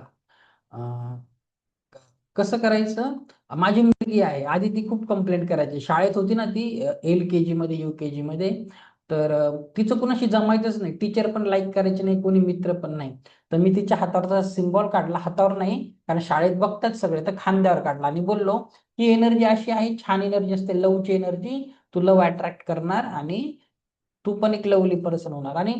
कसं करायचं. माझी मुलगी आहे, आधी ती खूप कंप्लेंट करायची, शाळेत होती ना ती, LKG मध्ये UKG मध्ये, तर तिचं कुणाशी जमायचंच नाही, टीचर पण लाईक करायचे नाही, कोणी मित्र पण नाही. तर मी तिच्या हातावरचा सिम्बॉल काढला, हातावर नाही कारण शाळेत बघतात सगळे, तर खांद्यावर काढला आणि बोललो की एनर्जी अशी आहे, छान एनर्जी असते, लवची एनर्जी, तू लव अट्रॅक्ट करणार आणि तू पण एक लवली पर्सन होणार. आणि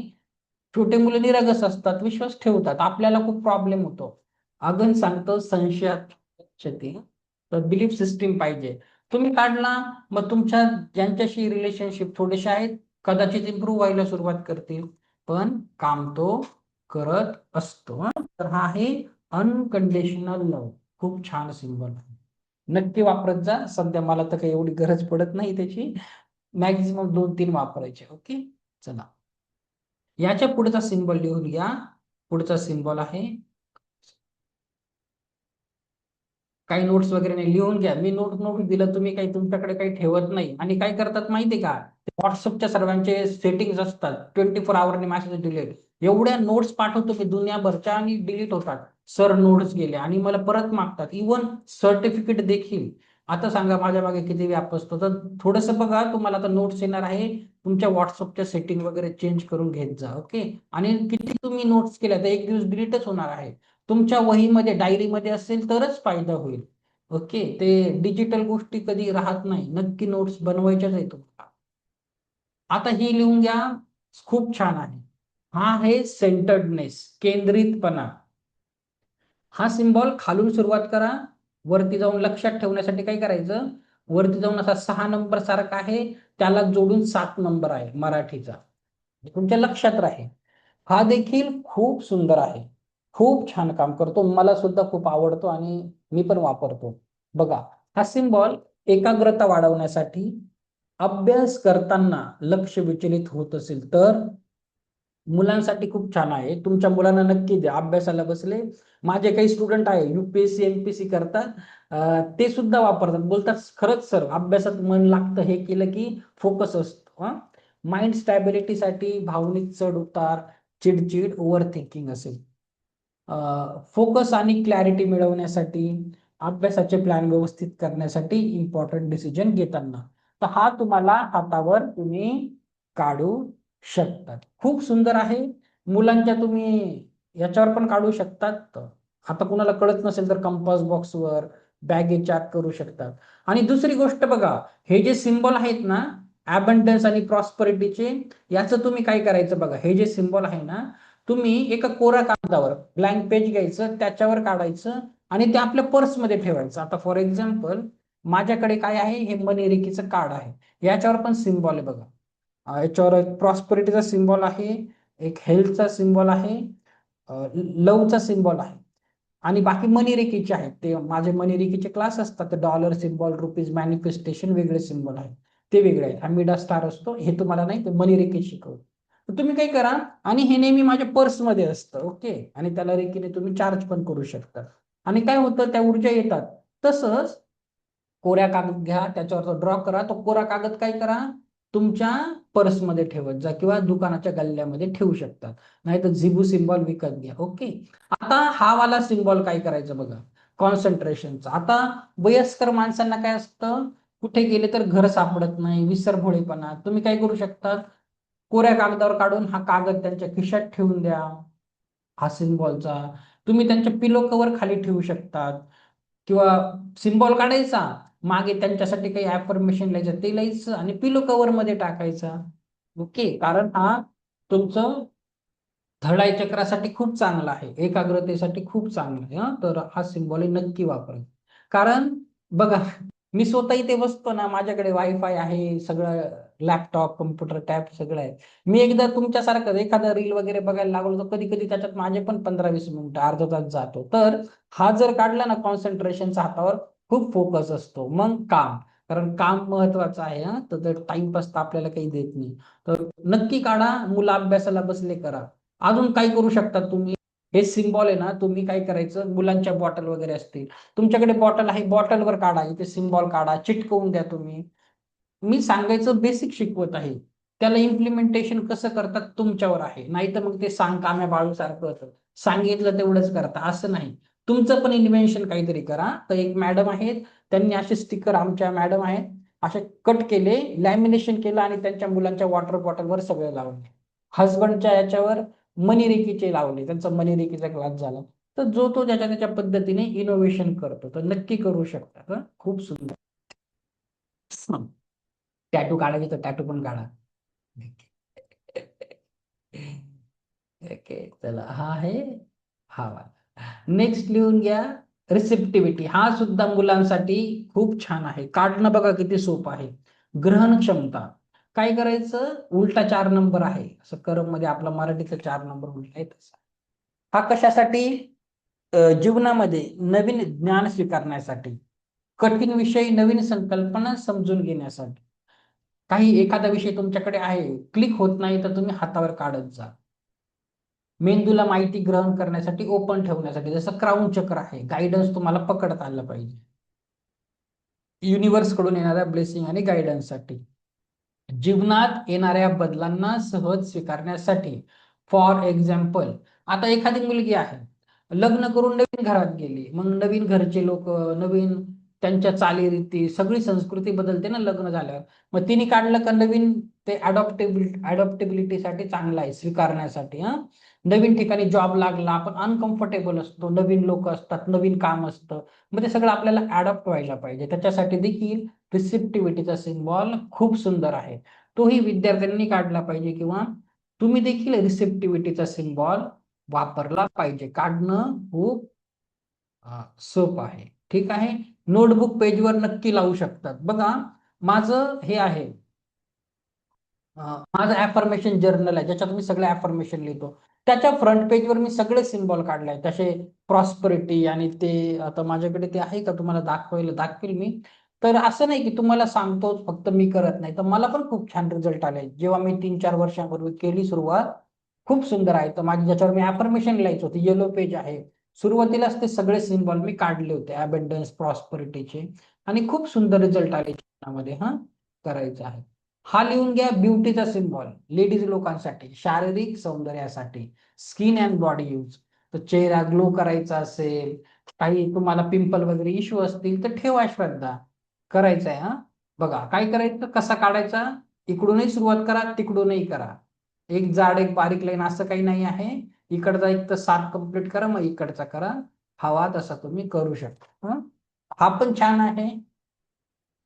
छोटे मुलं निरागस असतात, विश्वास ठेवतात, आपल्याला खूप प्रॉब्लेम होतो. अगं सांगतो, संशयात गच्छति तर बिलीफ सिस्टीम पाहिजे. तुम्ही काढला, मग तुमच्या ज्यांच्याशी रिलेशनशिप थोडेसे आहेत कदाचित इम्प्रूव्ह व्हायला सुरुवात करतील, पण काम तो करत असतो. तर हा आहे अनकंडिशनल लव्ह. खूप छान सिंबल आहे, नक्की वापरत जा. सध्या मला तर काही एवढी गरज पडत नाही त्याची, मॅक्झिमम 2-3 वापरायचे. ओके, चला याच्या पुढचा सिंबल लिहून घ्या. पुढचा सिंबल आहे, काही नोट्स वगैरे नाही, लिहून घ्या. मी नोट दिलं, तुम्ही काही तुमच्याकडे काही ठेवत नाही. आणि काय करतात माहितीये का, व्हॉट्सअपच्या सर्वांचे सेटिंग्स असतात 24 आवरने मेसेज डिलीट. एवढ्या नोट्स पाठवतो मी दुनियाभरच्या आणि डिलीट होतात. सर नोट्स गेले आणि मला परत मागतात, इवन सर्टिफिकेट देखील. आता सांगा माझ्या मागे किती व्याप असतो. तर थोडंसं बघा, तुम्हाला आता नोट्स येणार आहे, तुमच्या व्हॉट्सअपच्या सेटिंग वगैरे चेंज करून घेत जा. ओके, आणि किती तुम्ही नोट्स केल्या तर एक दिवस डिलीटच होणार आहे. तुमच्या वहीमध्ये डायरीमध्ये असेल तरच फायदा होईल. ओके, ते डिजिटल गोष्टी कधी राहत नाही. नक्की नोट्स बनवायच्याच आहे तुम्हाला. आता ही लिहून घ्या, खूप छान आहे. हा आहे सेंटर्डनेस, केंद्रितपणा. हा सिंबॉल खालून सुरुवात करा, वरती जाऊन लक्षात ठेवण्यासाठी काय करायचं, वरती जाऊन असा 6 नंबर सारखा आहे, त्याला जोडून 7 नंबर आहे मराठीचा, तुमच्या लक्षात राहील. हा देखील खूप सुंदर आहे, खूप छान काम करतो, मला सुद्धा खूप आवडतो आणि मी पण वापरतो. बघा, हा सिंबॉल एकाग्रता वाढवण्यासाठी, अभ्यास करताना लक्ष विचलित होत असेल तर मुलांसाठी खूप छान आहे. तुमच्या मुलांना नक्की द्या, अभ्यासाला बसले. माझे काही स्टुडंट आहे UPSC MPSC करतात, ते सुद्धा वापरतात, बोलतात खरंच सर अभ्यासात मन लागतं, हे केलं की फोकस असतो. माइंड स्टॅबिलिटीसाठी, भावनिक चढ उतार, चिडचिड, ओव्हर थिंकिंग असेल, फोकस आणि क्लॅरिटी मिळवण्यासाठी, अभ्यासाचे प्लॅन व्यवस्थित करण्यासाठी, इम्पॉर्टंट डिसिजन घेताना. तर हा तुम्हाला हातावर तुम्ही काढू शकतात. खूप सुंदर आहे. मुलांच्या तुम्ही याच्यावर पण काढू शकतात. आता कुणाला कळत नसेल तर कंपास बॉक्सवर, बॅगेच्या आत करू शकतात. आणि दुसरी गोष्ट बघा, हे जे सिंबल आहेत ना अबंडन्स आणि प्रॉस्परिटीचे, याचं तुम्ही काय करायचं बघा, हे जे सिंबल आहे ना, तुम्ही एका कोऱ्या कागदावर ब्लँक पेज घ्यायचं, त्याच्यावर काढायचं आणि ते आपल्या पर्समध्ये ठेवायचं. आता फॉर एक्झाम्पल माझ्याकडे काय आहे, हे मनीरिकीचं कार्ड आहे, याच्यावर पण सिंबल आहे बघा. याच्यावर एक प्रॉस्पेरिटीचा सिंबल आहे, एक हेल्थचा सिंबल आहे, लवचा सिंबल आहे आणि बाकी मनीरेकीचे आहेत. ते माझे मनीरेकीचे क्लास असतात, डॉलर सिंबल, रुपीज मॅनिफेस्टेशन वेगळे सिंबल आहेत, ते वेगळे आहेत. अमिडा स्टार असतो, हे तुम्हाला नाही, ते मनीरेकी शिकवतो. तर तुम्ही काय करा, आणि हे नेहमी माझ्या पर्समध्ये असतं. ओके, आणि त्याला रेकीने तुम्ही चार्ज पण करू शकता. आणि काय होतं, त्या ऊर्जा येतात. तसंच कोऱ्या कागद घ्या, त्याच्यावर ड्रॉ करा, तो कोरा कागद काय करा, तुमच्या पर्समध्ये ठेवत जा किंवा दुकानाच्या गल्ल्यामध्ये ठेवू शकतात, नाही तर झिबू सिंबॉल विकत घ्या. ओके, आता हा वाला सिंबॉल काय करायचं बघा, कॉन्सन्ट्रेशनचा. आता वयस्कर माणसांना काय असतं, कुठे गेले तर घर सापडत नाही, विसरभोळेपणा. तुम्ही काय करू शकता, कोऱ्या कागदावर काढून हा कागद त्यांच्या खिशात ठेवून द्या, हा सिंबॉलचा. तुम्ही त्यांच्या पिलो कवर खाली ठेवू शकतात, किंवा सिंबॉल काढायचा, मागे त्यांच्यासाठी काही ऍफर्मेशन लिहायचं, ते लिहायचं आणि पिलो कव्हर मध्ये टाकायचा. ओके, कारण हा तुमचं धडाई चक्रासाठी खूप चांगला आहे, एकाग्रतेसाठी खूप चांगला आहे. तर हा सिंबॉल नक्की वापरा. कारण बघा, मी स्वतः इथे बसतो ना, माझ्याकडे वायफाय आहे, सगळं लॅपटॉप, कम्प्युटर, टॅब सगळं आहे. मी एकदा तुमच्यासारखं एखादा रील वगैरे बघायला लागलो तर कधी कधी त्याच्यात माझे पण 15-20 मिनिटं, अर्धा तास जातो. तर हा जर काढला ना कॉन्सन्ट्रेशनचा, हातावर खूप फोकस असतो. मग काम, कारण काम महत्वाचं आहे. तर टाइमपास तर आपल्याला काही देत नाही. तर नक्की काढा, मुलं अभ्यासाला बसले करा. अजून काय करू शकता तुम्ही, हे सिंबॉल आहे ना, तुम्ही काय करायचं, मुलांच्या बॉटल वगैरे असतील, तुमच्याकडे बॉटल आहे, बॉटलवर काढा, इथे सिंबॉल काढा, चिटकवून द्या तुम्ही. मी सांगायचं बेसिक शिकवत आहे, त्याला इम्प्लिमेंटेशन कसं करतात तुमच्यावर आहे. नाही तर मग ते काम्या बाळू सारखं होतं, सांगितलं तेवढंच करता, असं नाही. तुमचं पण इन्व्हेन्शन काहीतरी करा. तर एक मॅडम आहेत, त्यांनी असे स्टिकर, आमच्या मॅडम आहेत, असे कट केले, लॅमिनेशन केलं आणि त्यांच्या मुलांच्या वॉटर बॉटलवर सगळे लावले. हजबंडच्या याच्यावर मनीरेकीचे लावले, त्यांचा मनीरेकीचा क्लास झाला. तर जो तो ज्याच्या त्याच्या पद्धतीने इनोव्हेशन करतो, तर नक्की करू शकता. खूप सुंदर. टॅटू काढायचे तर टॅटू पण काढा. ओके, चला हा आहे हा वाला. नेक्स्ट लिहून घ्या, रिसेप्टिव्हिटी हा सुद्धा मुलांसाठी खूप छान आहे. काढणं बघा किती सोपं आहे. ग्रहण क्षमता काय करायचं, उलटा 4 नंबर आहे, असं करम मध्ये आपला मराठीचा 4 नंबर उलटा आहे तसा. हा कशासाठी, जीवनामध्ये नवीन ज्ञान स्वीकारण्यासाठी, कठीण विषय नवीन संकल्पना समजून घेण्यासाठी. काही एखादा विषय तुमच्याकडे आहे, क्लिक होत नाही तर तुम्ही हातावर काढत जा. मेंदूला माहिती ग्रहण करण्यासाठी, ओपन ठेवण्यासाठी, जसं क्राऊन चक्र आहे, गायडन्स तुम्हाला पकडता आलं पाहिजे. युनिव्हर्स कडून येणाऱ्या ब्लेसिंग आणि गायडन्ससाठी. जीवनात येणाऱ्या बदलांना सहज स्वीकारण्यासाठी. फॉर एक्झाम्पल, आता एखादी मुलगी आहे, लग्न करून नवीन घरात गेली, मग नवीन घरचे लोक, नवीन त्यांच्या चालीरीती, सगळी संस्कृती बदलते ना लग्न झाल्यावर. मग तिने काढलं का नवीन, ते अडॉप्टेबिलिटीसाठी चांगलं आहे, स्वीकारण्यासाठी. नवीन ठिकाणी जॉब लागला, आपण अनकम्फर्टेबल असतो, नवीन लोक असतात, नवीन काम असतं, मग ते सगळं आपल्याला अडॉप्ट व्हायला पाहिजे. त्याच्यासाठी देखील रिसेप्टिव्हिटीचा सिम्बॉल खूप सुंदर आहे. तोही विद्यार्थ्यांनी काढला पाहिजे, किंवा तुम्ही देखील रिसेप्टिव्हिटीचा सिम्बॉल वापरला पाहिजे. काढणं खूप सोपं आहे. ठीक आहे. नोटबुक पेजवर नक्की लावू शकतात. बघा, माझं हे आहे, माझं ऍफर्मेशन जर्नल आहे, ज्याच्यात मी सगळे ऍफर्मेशन लिहितो. त्याच्या फ्रंट पेजवर मी सगळे सिम्बॉल काढले, तसे प्रॉस्परिटी आणि ते. आता माझ्याकडे ते आहे का, तुम्हाला दाखवेल मी. तर असं नाही की तुम्हाला सांगतो फक्त, मी करत नाही, तर मला पण खूप छान रिझल्ट आले जेव्हा मी 3-4 वर्षांपूर्वी केली सुरुवात. खूप सुंदर आहे. तर माझी ज्याच्यावर मी ऍफर्मेशन लिहायचो होते, येलो पेज आहे, सुरुवातीलाच ते सगळे सिम्बॉल मी काढले होते अबंडन्स, प्रॉस्परिटीचे, आणि खूप सुंदर रिझल्ट आले जीवनामध्ये. करायचं आहे. हा लिहून घ्या, ब्युटीचा सिम्बॉल, लेडीज लोकांसाठी, शारीरिक सौंदर्यासाठी, स्किन अँड बॉडी यूज. तर चेहरा ग्लो करायचा असेल, काही तुम्हाला पिंपल वगैरे इश्यू असतील तर ठेवा श्रद्धा. करायचं आहे. बघा काय करायचं, कसा काढायचा, इकडूनही सुरुवात करा, तिकडूनही करा. एक जाड एक बारीक लाईन असं काही नाही आहे. इकडचा एक तर 7 कंप्लीट करा, मग इकडचा करा. हवा तसा तुम्ही करू शकता. हा पण छान आहे.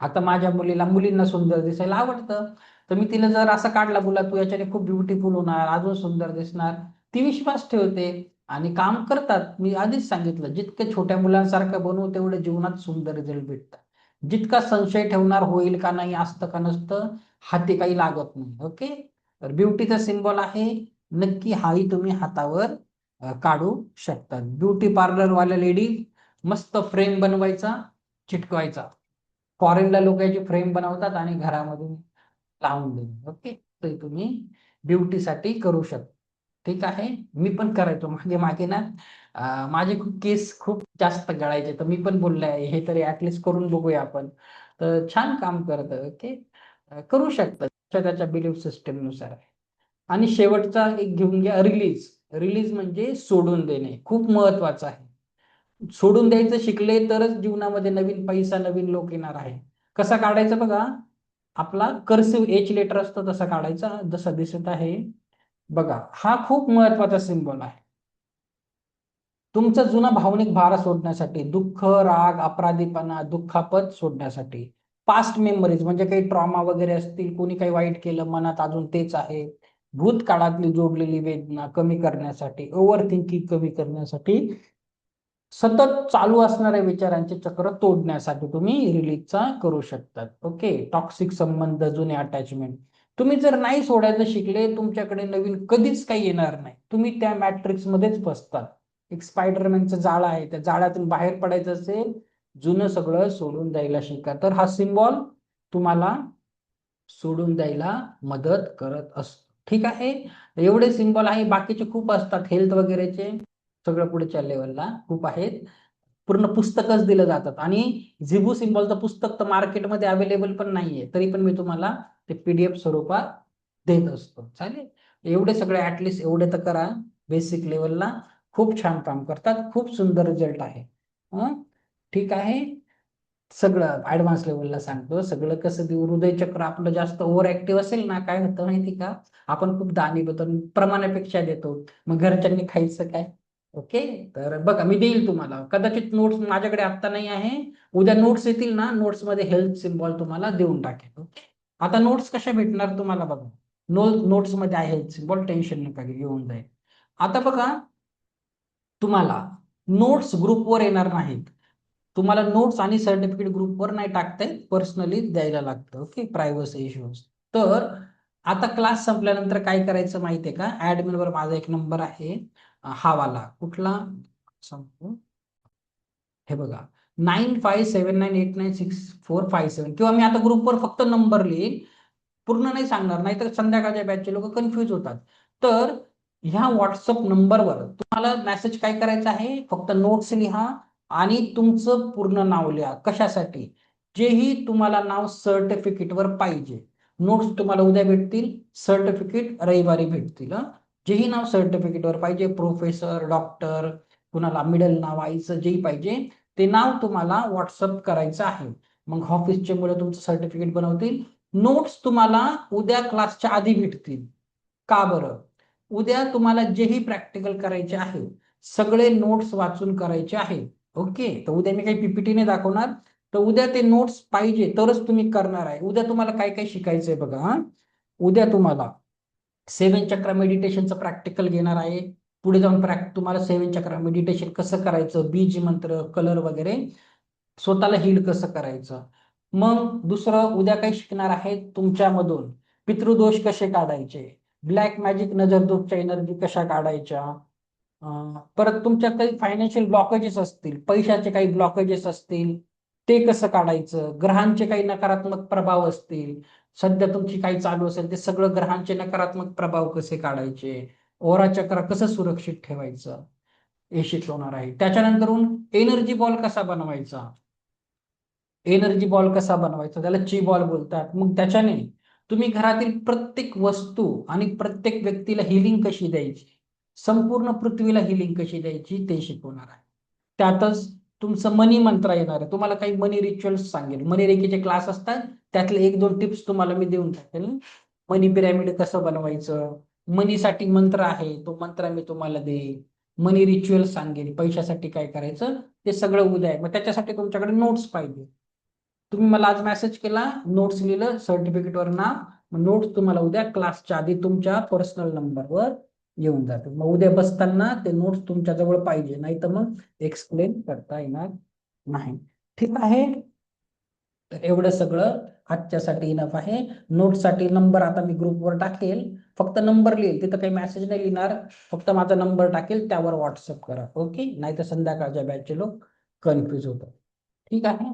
आता माझ्या मुलींना सुंदर दिसायला आवडतं, तर मी तिला जर असं काढला, बोला तू याच्याने खूप ब्युटिफुल होणार, अजून सुंदर दिसणार, ती विश्वास ठेवते आणि काम करतात. मी आधीच सांगितलं, जितके छोट्या मुलांसारखं बनवू तेवढे जीवनात सुंदर रिझल्ट भेटतात. जितका संशय ठेवणार, होईल का नाही, असतं का नसतं, हाती काही लागत नाही. ओके. तर ब्युटीचा सिम्बॉल आहे, नक्की हाही तुम्ही हातावर काढू शकतात. ब्युटी पार्लर वाल्या लेडीज, मस्त फ्रेम बनवायचा, चिटकवायचा. फॉरेनला लोक याची फ्रेम बनवतात आणि घरामधून लावून देतात. ओके. तर तुम्ही ब्युटीसाठी करू शकता. ठीक आहे. मी पण करायचो मागे मागे ना, माझे खूप केस खूप जास्त गळायचे, तर मी पण बोललोय हे तरी ऍटलिस्ट करून बघूया आपण. तर छान काम करतं. ओके. करू शकता, त्याच्या बिलीफ सिस्टम नुसार आहे. आणि शेवटचा एक घेऊन घ्या, रिलीज. रिलीज म्हणजे सोडून देणे, खूप महत्वाचं आहे. सोडून द्यायचं शिकले तरच जीवनामध्ये नवीन पैसा, नवीन लोक येणार आहे. कसा काढायचं बघा, आपला कर्सिव्ह एच लेटर असतो तसा काढायचा, जसा दिसत आहे बघा. हा खूप महत्वाचा सिम्बॉल आहे. तुमचा जुना भावनिक भार सोडण्यासाठी, दुःख, राग, अपराधीपणा, दुःखापत सोडण्यासाठी. पास्ट मेमरीज म्हणजे काही ट्रॉमा वगैरे असतील, कोणी काही वाईट केलं, मनात अजून तेच आहे. भूतकाळातली जोडलेली वेदना कमी करण्यासाठी, ओव्हर थिंकिंग कमी करण्यासाठी, सतत चालू असणाऱ्या विचारांचे चक्र तोडण्यासाठी तुम्ही रिलीजचा करू शकतात. ओके. टॉक्सिक संबंध, जुने अटॅचमेंट, तुम्ही जर नाही सोडायचं शिकले, तुमच्याकडे नवीन कधीच काही येणार नाही. तुम्ही त्या मॅट्रिक्स मध्येच फसतात. एक स्पायडरमॅनचं जाळं आहे, त्या जाळ्यातून बाहेर पडायचं असेल, जुनं सगळं सोडून द्यायला शिका. तर हा सिम्बॉल तुम्हाला सोडून द्यायला मदत करत असतो. ठीक आहे. एवढे सिम्बॉल आहे, बाकीचे खूप असतात हेल्थ वगैरेचे, सगळं पुढच्या लेवलला खूप आहेत. पूर्ण पुस्तकच दिलं जातात. आणि झिबू सिम्बॉलचं पुस्तक तर मार्केटमध्ये अवेलेबल पण नाहीये, तरी पण मी तुम्हाला ते PDF स्वरूपात देत असतो. चालेल. एवढे सगळे ऍटलिस्ट एवढे तर करा. बेसिक लेवलला खूप छान काम करतात, खूप सुंदर रिझल्ट आहे. ठीक आहे. सगळं ऍडव्हान्स लेवलला सांगतो. सगळं कसं देऊ, हृदयचक्र आपलं जास्त ओव्हर ऍक्टिव्ह असेल ना, काय होतं माहिती का, आपण खूप दानी बदल प्रमाणापेक्षा देतो, मग घरच्यांनी खायचं काय. ओके. तर बघा, मी देईल तुम्हाला कदाचित नोट्स, माझ्याकडे आता नाही आहे, उद्या नोट्स येतील ना, नोट्स मध्ये हेल्थ सिम्बॉल तुम्हाला देऊन टाकेल. ओके. आता नोट्स कशा भेटणार तुम्हाला बघा, नोट्स मध्ये आहे हेल्थ सिम्बॉल, टेन्शन नका घेऊन जाईल. आता बघा, तुम्हाला नोट्स ग्रुपवर येणार नाहीत. तुम्हाला नोट्स आणि सर्टिफिकेट ग्रुपवर नाही टाकता येत, पर्सनली द्यायला लागतं. Okay, privacy issues. तर आता क्लास संपल्यानंतर काय करायचं माहितीये का? ऍडमिन वर माझा एक नंबर आहे, हा वाला. कुठला सांगतो, हे बघा, 9579896457. किंवा मी आता ग्रुपवर फक्त नंबर लिहीन, पूर्ण नाही सांगणार, नाही तर संध्याकाळच्या बॅचचे लोक कन्फ्युज होतात. तर ह्या व्हॉट्सअप नंबरवर तुम्हाला मेसेज काय करायचा आहे, फक्त नोट्स लिहा आणि तुमचं पूर्ण नाव लिहा. कशासाठी? जेही तुम्हाला नाव सर्टिफिकेटवर पाहिजे. नोट्स तुम्हाला उद्या भेटतील, सर्टिफिकेट रविवारी भेटतील. जेही नाव सर्टिफिकेटवर पाहिजे, प्रोफेसर, डॉक्टर, कुणाला मिडल नाव आईचं जेही पाहिजे ते नाव तुम्हाला व्हॉट्सअप करायचं आहे. मग ऑफिसचे मुलं तुमचं सर्टिफिकेट बनवतील. नोट्स तुम्हाला उद्या क्लासच्या आधी भेटतील. का बरं? उद्या तुम्हाला जेही प्रॅक्टिकल करायचे आहे सगळे नोट्स वाचून करायचे आहे. ओके, तर उद्या मी काही पीपीटी नाही दाखवणार, तर उद्या ते नोट्स पाहिजे तरच तुम्ही करणार आहे. उद्या तुम्हाला काय काय शिकायचंय बघा. उद्या तुम्हाला 7 चक्र मेडिटेशनचं प्रॅक्टिकल घेणार आहे. पुढे जाऊन तुम्हाला 7 चक्र मेडिटेशन कसं करायचं, बीज मंत्र, कलर वगैरे, स्वतःला हील कसं करायचं. मग दुसरं उद्या काय शिकणार आहे, तुमच्यामधून पितृदोष कसे काढायचे, ब्लॅक मॅजिक नजरदोषच्या एनर्जी कशा काढायच्या, परत तुमच्या काही फायनान्शियल ब्लॉकेजेस असतील, पैशाचे काही ब्लॉकेजेस असतील ते कसं काढायचं, ग्रहांचे काही नकारात्मक प्रभाव असतील, सध्या तुमची काही चालू असेल ते सगळं ग्रहांचे नकारात्मक प्रभाव कसे काढायचे, ओरा चक्र कसं सुरक्षित ठेवायचं, हे शिकवणार आहे. त्याच्यानंतरून एनर्जी बॉल कसा बनवायचा, एनर्जी बॉल कसा बनवायचा, त्याला ची बॉल बोलतात. मग त्याच्याने तुम्ही घरातील प्रत्येक वस्तू आणि प्रत्येक व्यक्तीला हिलिंग कशी द्यायची, संपूर्ण पृथ्वीला हिलिंग कशी द्यायची ते शिकवणार आहे. त्यातच तुमचं मनी मंत्र येणार आहे. तुम्हाला काही मनी रिच्युअल्स सांगेल, मनी रेकीचे क्लास असतात, त्यातले 1-2 टिप्स तुम्हाला मी देऊन टाकेल. मनी पिरॅमिड कसं बनवायचं, मनीसाठी मंत्र आहे, तो मंत्र मी तुम्हाला देईल. मनी रिच्युअल सांगेल, पैशासाठी काय करायचं ते सगळं उद्या आहे. मग त्याच्यासाठी तुमच्याकडे नोट्स पाहिजे. तुम्ही मला आज मेसेज केला, नोट्स लिहिलं, सर्टिफिकेटवर नाव, नोट्स तुम्हाला उद्या क्लासच्या आधी तुमच्या पर्सनल नंबरवर येऊन जाते. मग उद्या बसताना ते नोट्स तुमच्या जवळ पाहिजे, नाही तर मग एक्सप्लेन करता येणार नाही. ठीक आहे, तर एवढं सगळं आजच्यासाठी इनफ आहे. नोट्ससाठी नंबर आता मी ग्रुपवर टाकेल, फक्त नंबर लिहिल, तिथं काही मेसेज नाही लिहिणार, फक्त माझा नंबर टाकेल, त्यावर व्हॉट्सअप करा. ओके, नाही तर संध्याकाळच्या बॅचचे लोक कन्फ्युज होतात. ठीक आहे,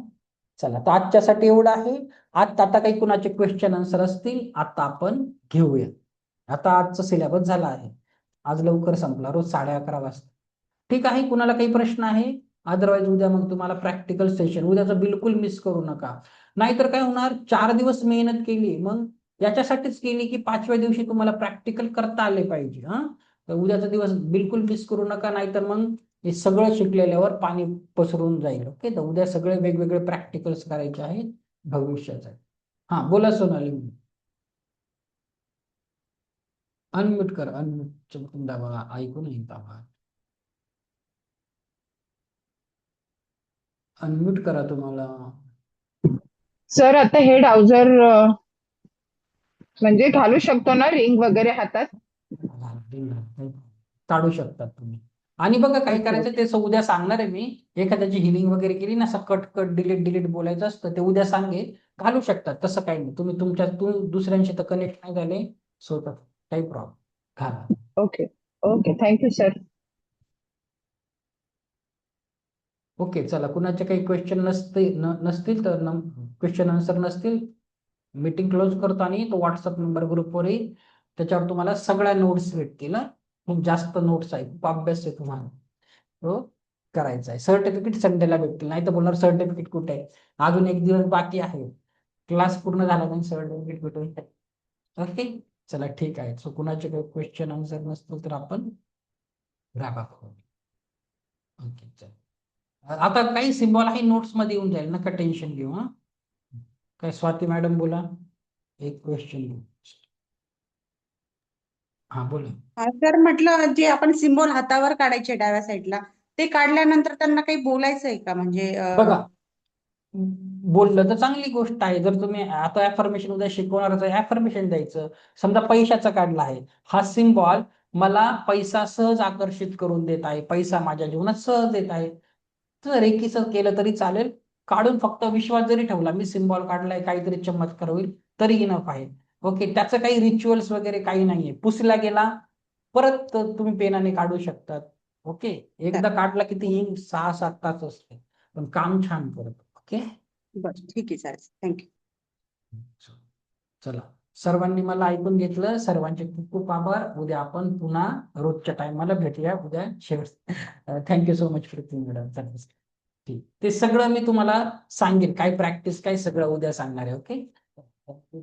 चला, तर आजच्यासाठी एवढं आहे. आता काही कुणाचे क्वेश्चन आन्सर असतील आता आपण घेऊया. आता आजचा सिलेबस झाला आहे, आज लवकर संपला, रोज 11:30 वाजता. ठीक आहे, कुणाला काही प्रश्न आहे? अदरवाईज उद्या मग तुम्हाला प्रॅक्टिकल सेशन उद्याचं बिलकुल मिस करू नका. नाहीतर काय होणार, 4 दिवस मेहनत केली, मग याच्यासाठीच केली की 5व्या दिवशी तुम्हाला प्रॅक्टिकल करता आले पाहिजे. तर उद्याचा दिवस बिलकुल मिस करू नका, नाहीतर मग हे सगळं शिकलेल्यावर पाणी पसरून जाईल. ओके, तर उद्या सगळे वेगवेगळे प्रॅक्टिकल्स करायचे आहेत भविष्यासाठी. हा, बोला सोनाली. अनम्यूट कर, अनम्यूट दाबा, ऐकू नाही येत आवाज. अनम्यूट करा तुम्हाला. सर आता हे डाउजर म्हणजे घालू शकतो ना रिंग वगैरे हातात? काढू शकतात तुम्ही. आणि बघा काय ओके, करायचं ते उद्या सांगणार आहे मी. एखाद्याची हिलिंग वगैरे केली ना, असं कट कट डिलीट डिलीट बोलायचं असतं, ते उद्या सांगेल, घालू शकतात, तसं काही नाही. तुम्ही दुसऱ्यांशी तर कनेक्ट नाही झाले, स्वतः काही प्रॉब्लेम, घाला. Okay, okay, thank you sir. Okay, चला, कुणाचे काही क्वेश्चन नसतील तर क्वेश्चन आन्सर नसतील, मीटिंग क्लोज करतो आणि तो व्हॉट्सअप नंबर ग्रुपवर येईल, त्याच्यावर तुम्हाला सगळ्या नोट्स भेटतील. खूप जास्त नोट्स आहे, खूप अभ्यास आहे तुम्हाला, तो करायचा आहे. सर्टिफिकेट संडेला भेटतील, नाही तर बोलणार सर्टिफिकेट कुठे आहे, अजून 1 दिवस बाकी आहे, क्लास पूर्ण झाला नाही, सर्टिफिकेट भेटून. ओके, चला, ठीक आहे. सो कुणाचे काही क्वेश्चन आन्सर नसतील तर आपण रॅप अप करू. ओके, चला, आता काही सिम्बॉल आहे नोट्स मध्ये येऊन जाईल, नका टेन्शन घेऊ. काय स्वाती मॅडम बोला, एक क्वेश्चन घेऊ. हा, बोला. जर म्हटलं जे आपण सिम्बॉल हातावर काढायचे डाव्या साईडला, ते काढल्यानंतर त्यांना काही बोलायचं आहे का, म्हणजे बघा, बोललं तर चांगली गोष्ट आहे. जर तुम्ही आता ऍफर्मेशन उद्या शिकवणार तर ऍफर्मेशन द्यायचं. समजा पैशाचा काढला आहे, हा सिम्बॉल मला पैसा सहज आकर्षित करून देत आहे, पैसा माझ्या जीवनात सहज येत आहे. तर रेकीचं केलं तरी चालेल. काढून फक्त विश्वास जरी ठेवला, मी सिम्बॉल काढलाय, काहीतरी चमत्कार होईल तरी इनफ आहे. ओके, त्याचं काही रिच्युअल्स वगैरे काही नाहीये. पुसला गेला परत तुम्ही पेनाने काढू शकतात. ओके, एकदा काढला की ती 6-7 तास असते, पण काम छान करत. ओके, बरं ठीक आहे चालेल. थँक्यू. चला, सर्वांनी मला ऐकून घेतलं. सर्वांचे खूप खूप आभार. उद्या आपण पुन्हा रोजच्या टायमाला भेटूया. उद्या शेवट. थँक्यू सो मच पृथ्वी मॅडम. ठीक, ते सगळं मी तुम्हाला सांगेन, काय प्रॅक्टिस काय सगळं उद्या सांगणार आहे. ओके.